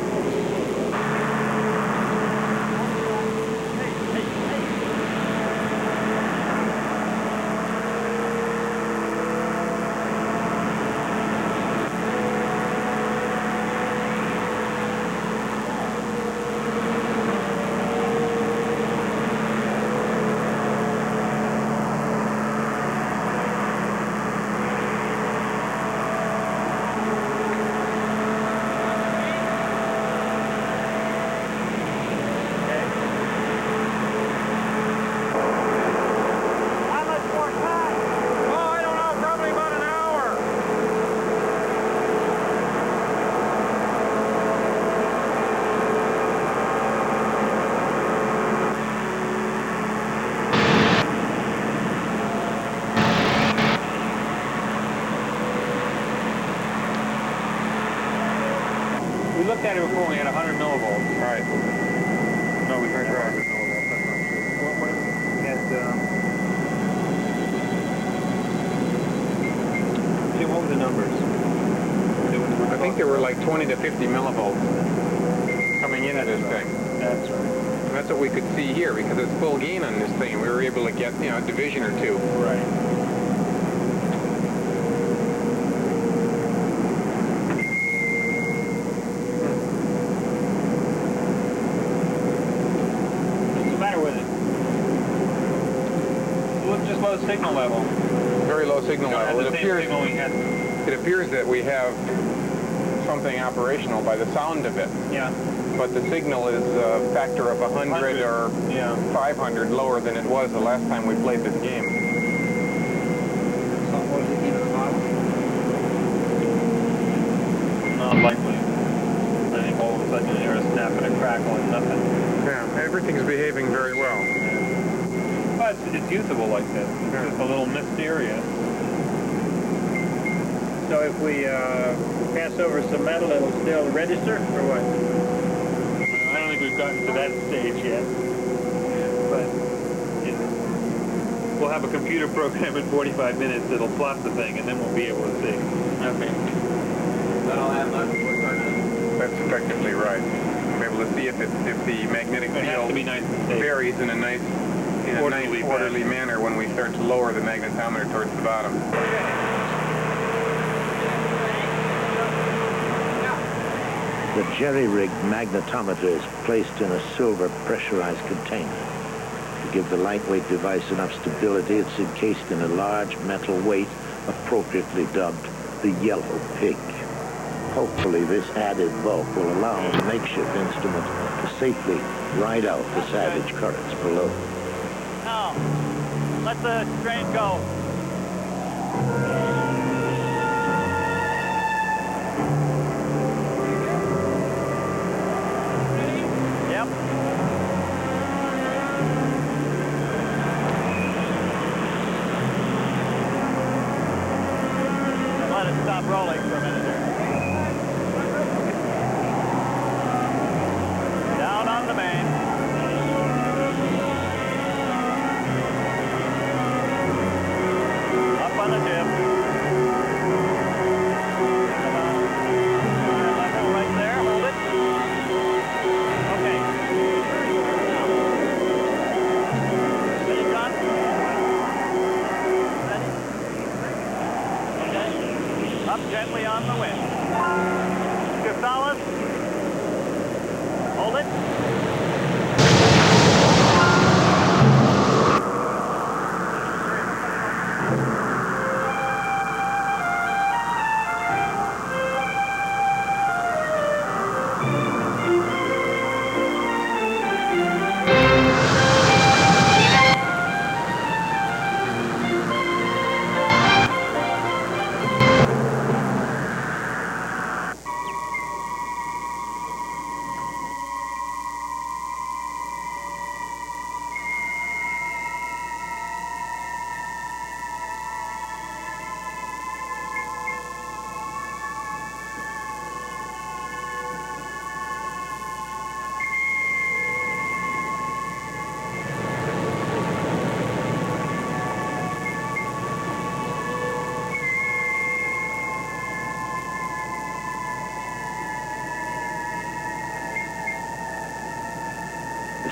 We looked at it before, we had 100 millivolts. Right. No, we heard right. Jim, what were the numbers? I think there were like 20 to 50 millivolts coming into this thing. That's right. And that's what we could see here because it's full gain on this thing. We were able to get, a division or two. Right. Just low signal level. Very low signal level. It appears it appears that we have something operational by the sound of it. Yeah. But the signal is a factor of 100 or 500 lower than it was the last time we played this game. Not likely. I think all of a sudden you hear a snap and a crackle and nothing. Yeah, everything's behaving very well. But it's usable like this. It's just a little mysterious. So if we pass over some metal, it'll still register, or what? I don't think we've gotten to that stage yet. But we'll have a computer program in 45 minutes that'll plot the thing, and then we'll be able to see. Okay. That'll have That's effectively right. We'll be able to see if the magnetic field varies in a nice orderly manner when we start to lower the magnetometer towards the bottom. The jerry-rigged magnetometer is placed in a silver pressurized container. To give the lightweight device enough stability, it's encased in a large metal weight appropriately dubbed the Yellow Pig. Hopefully this added bulk will allow the makeshift instrument to safely ride out the savage currents below. Now, let the train go. Yep. Let it stop rolling for a minute here. Down on the main. Up on the tip. Level right there. Hold it. Okay. Ready, John? Ready? Okay. Up gently on the wind. Good fellas. Hold it.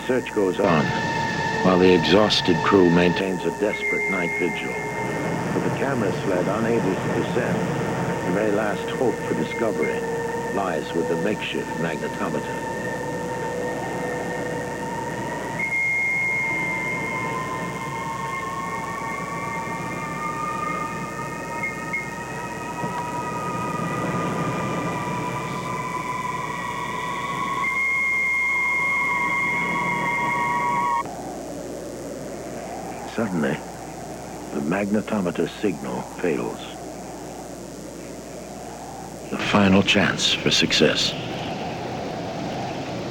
search goes on, while the exhausted crew maintains a desperate night vigil. With the camera sled unable to descend, the very last hope for discovery lies with the makeshift magnetometer. Suddenly, the magnetometer signal fails. The final chance for success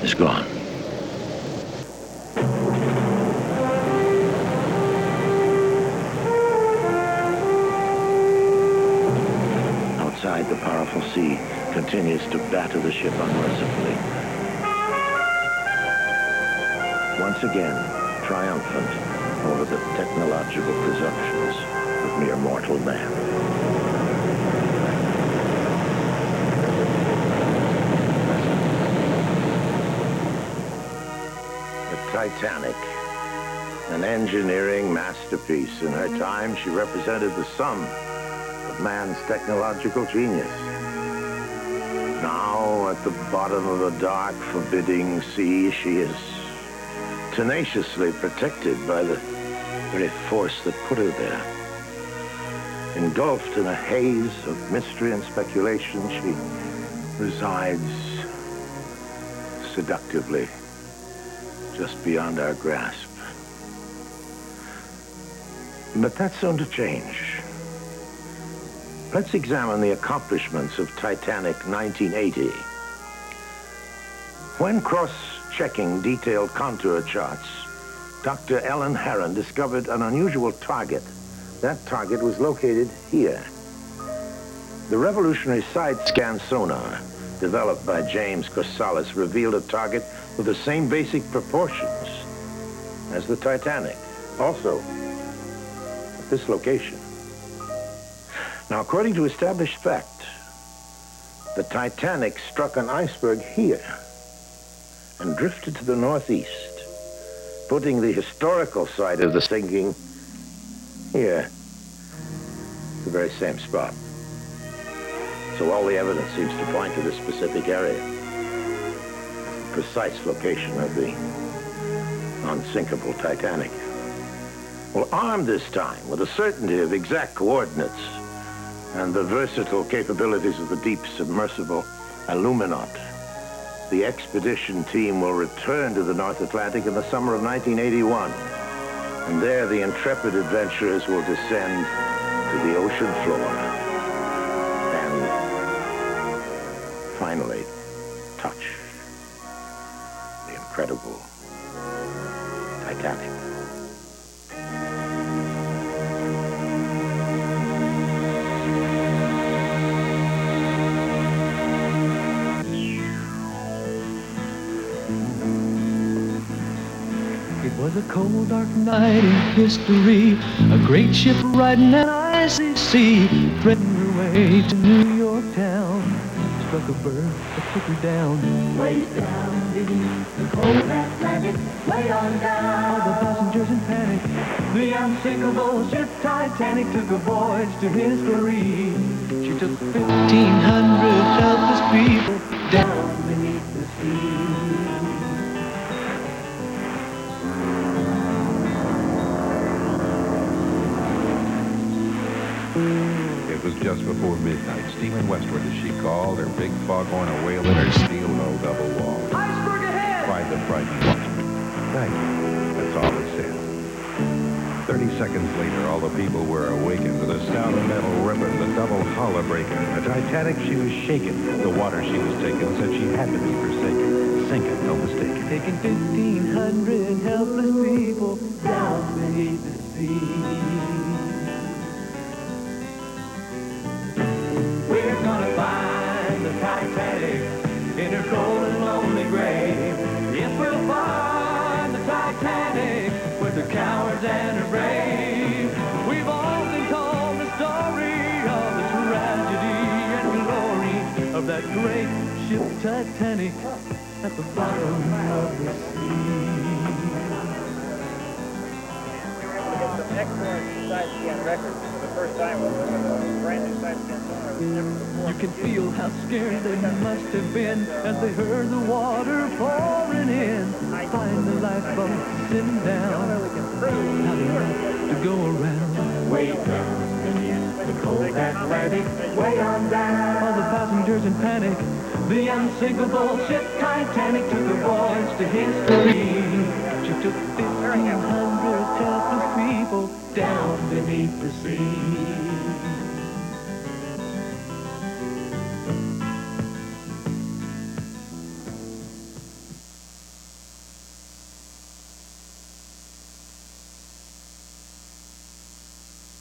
is gone. Outside, the powerful sea continues to batter the ship unmercifully. Once again, triumphant over the technological presumptions of mere mortal man. The Titanic, an engineering masterpiece. In her time, she represented the sum of man's technological genius. Now, at the bottom of a dark, forbidding sea, she is tenaciously protected by the very force that put her there. Engulfed in a haze of mystery and speculation, she resides seductively just beyond our grasp. But that's soon to change. Let's examine the accomplishments of Titanic 1980. When cross-checking detailed contour charts, Dr. Ellen Herron discovered an unusual target. That target was located here. The revolutionary side-scan sonar, developed by James Corsalis, revealed a target with the same basic proportions as the Titanic, also at this location. Now, according to established fact, the Titanic struck an iceberg here and drifted to the northeast, putting the historical site of the sinking here, the very same spot. So all the evidence seems to point to this specific area, the precise location of the unsinkable Titanic. Well, armed this time with the certainty of exact coordinates and the versatile capabilities of the deep submersible Illuminaut, the expedition team will return to the North Atlantic in the summer of 1981. And there, the intrepid adventurers will descend to the ocean floor and finally touch the incredible Titanic. It was a cold, dark night in history, a great ship riding an icy sea, threading her way to New York town. Struck a berth that took her down. Way down beneath the cold Atlantic, way on down. All the passengers in panic. The unsinkable ship Titanic took a voyage to history. She took 1,500 helpless people down beneath the sea. It was just before midnight, steaming westward as she called, her big foghorn a wailing, her steel-hull double wall. Iceberg ahead! Cried the frightened watchman. Thank you. That's all it said. 30 seconds later, all the people were awakened to the sound of metal ripping, the double hull a-breaking. The Titanic, she was shaking. The water she was taking said she had to be forsaken. Sinking, no mistake. Taking 1,500 helpless people down beneath the sea. We're gonna find the Titanic in her cold and lonely grave. Yes, we'll find the Titanic with her cowards and her brave. We've often told the story of the tragedy and glory of that great ship Titanic. at the bottom of the sea. Some excellent side scan records for the first time with a brand new side scan sonar we've never before. You can feel how scared they must have been as they heard the water pouring in. Find the lifeboat sitting down, not enough to go around. Way down beneath the cold Atlantic, way on down. All the passengers in panic. The unsinkable ship Titanic took a voyage to history. She took 1,500 helpless people down beneath the sea.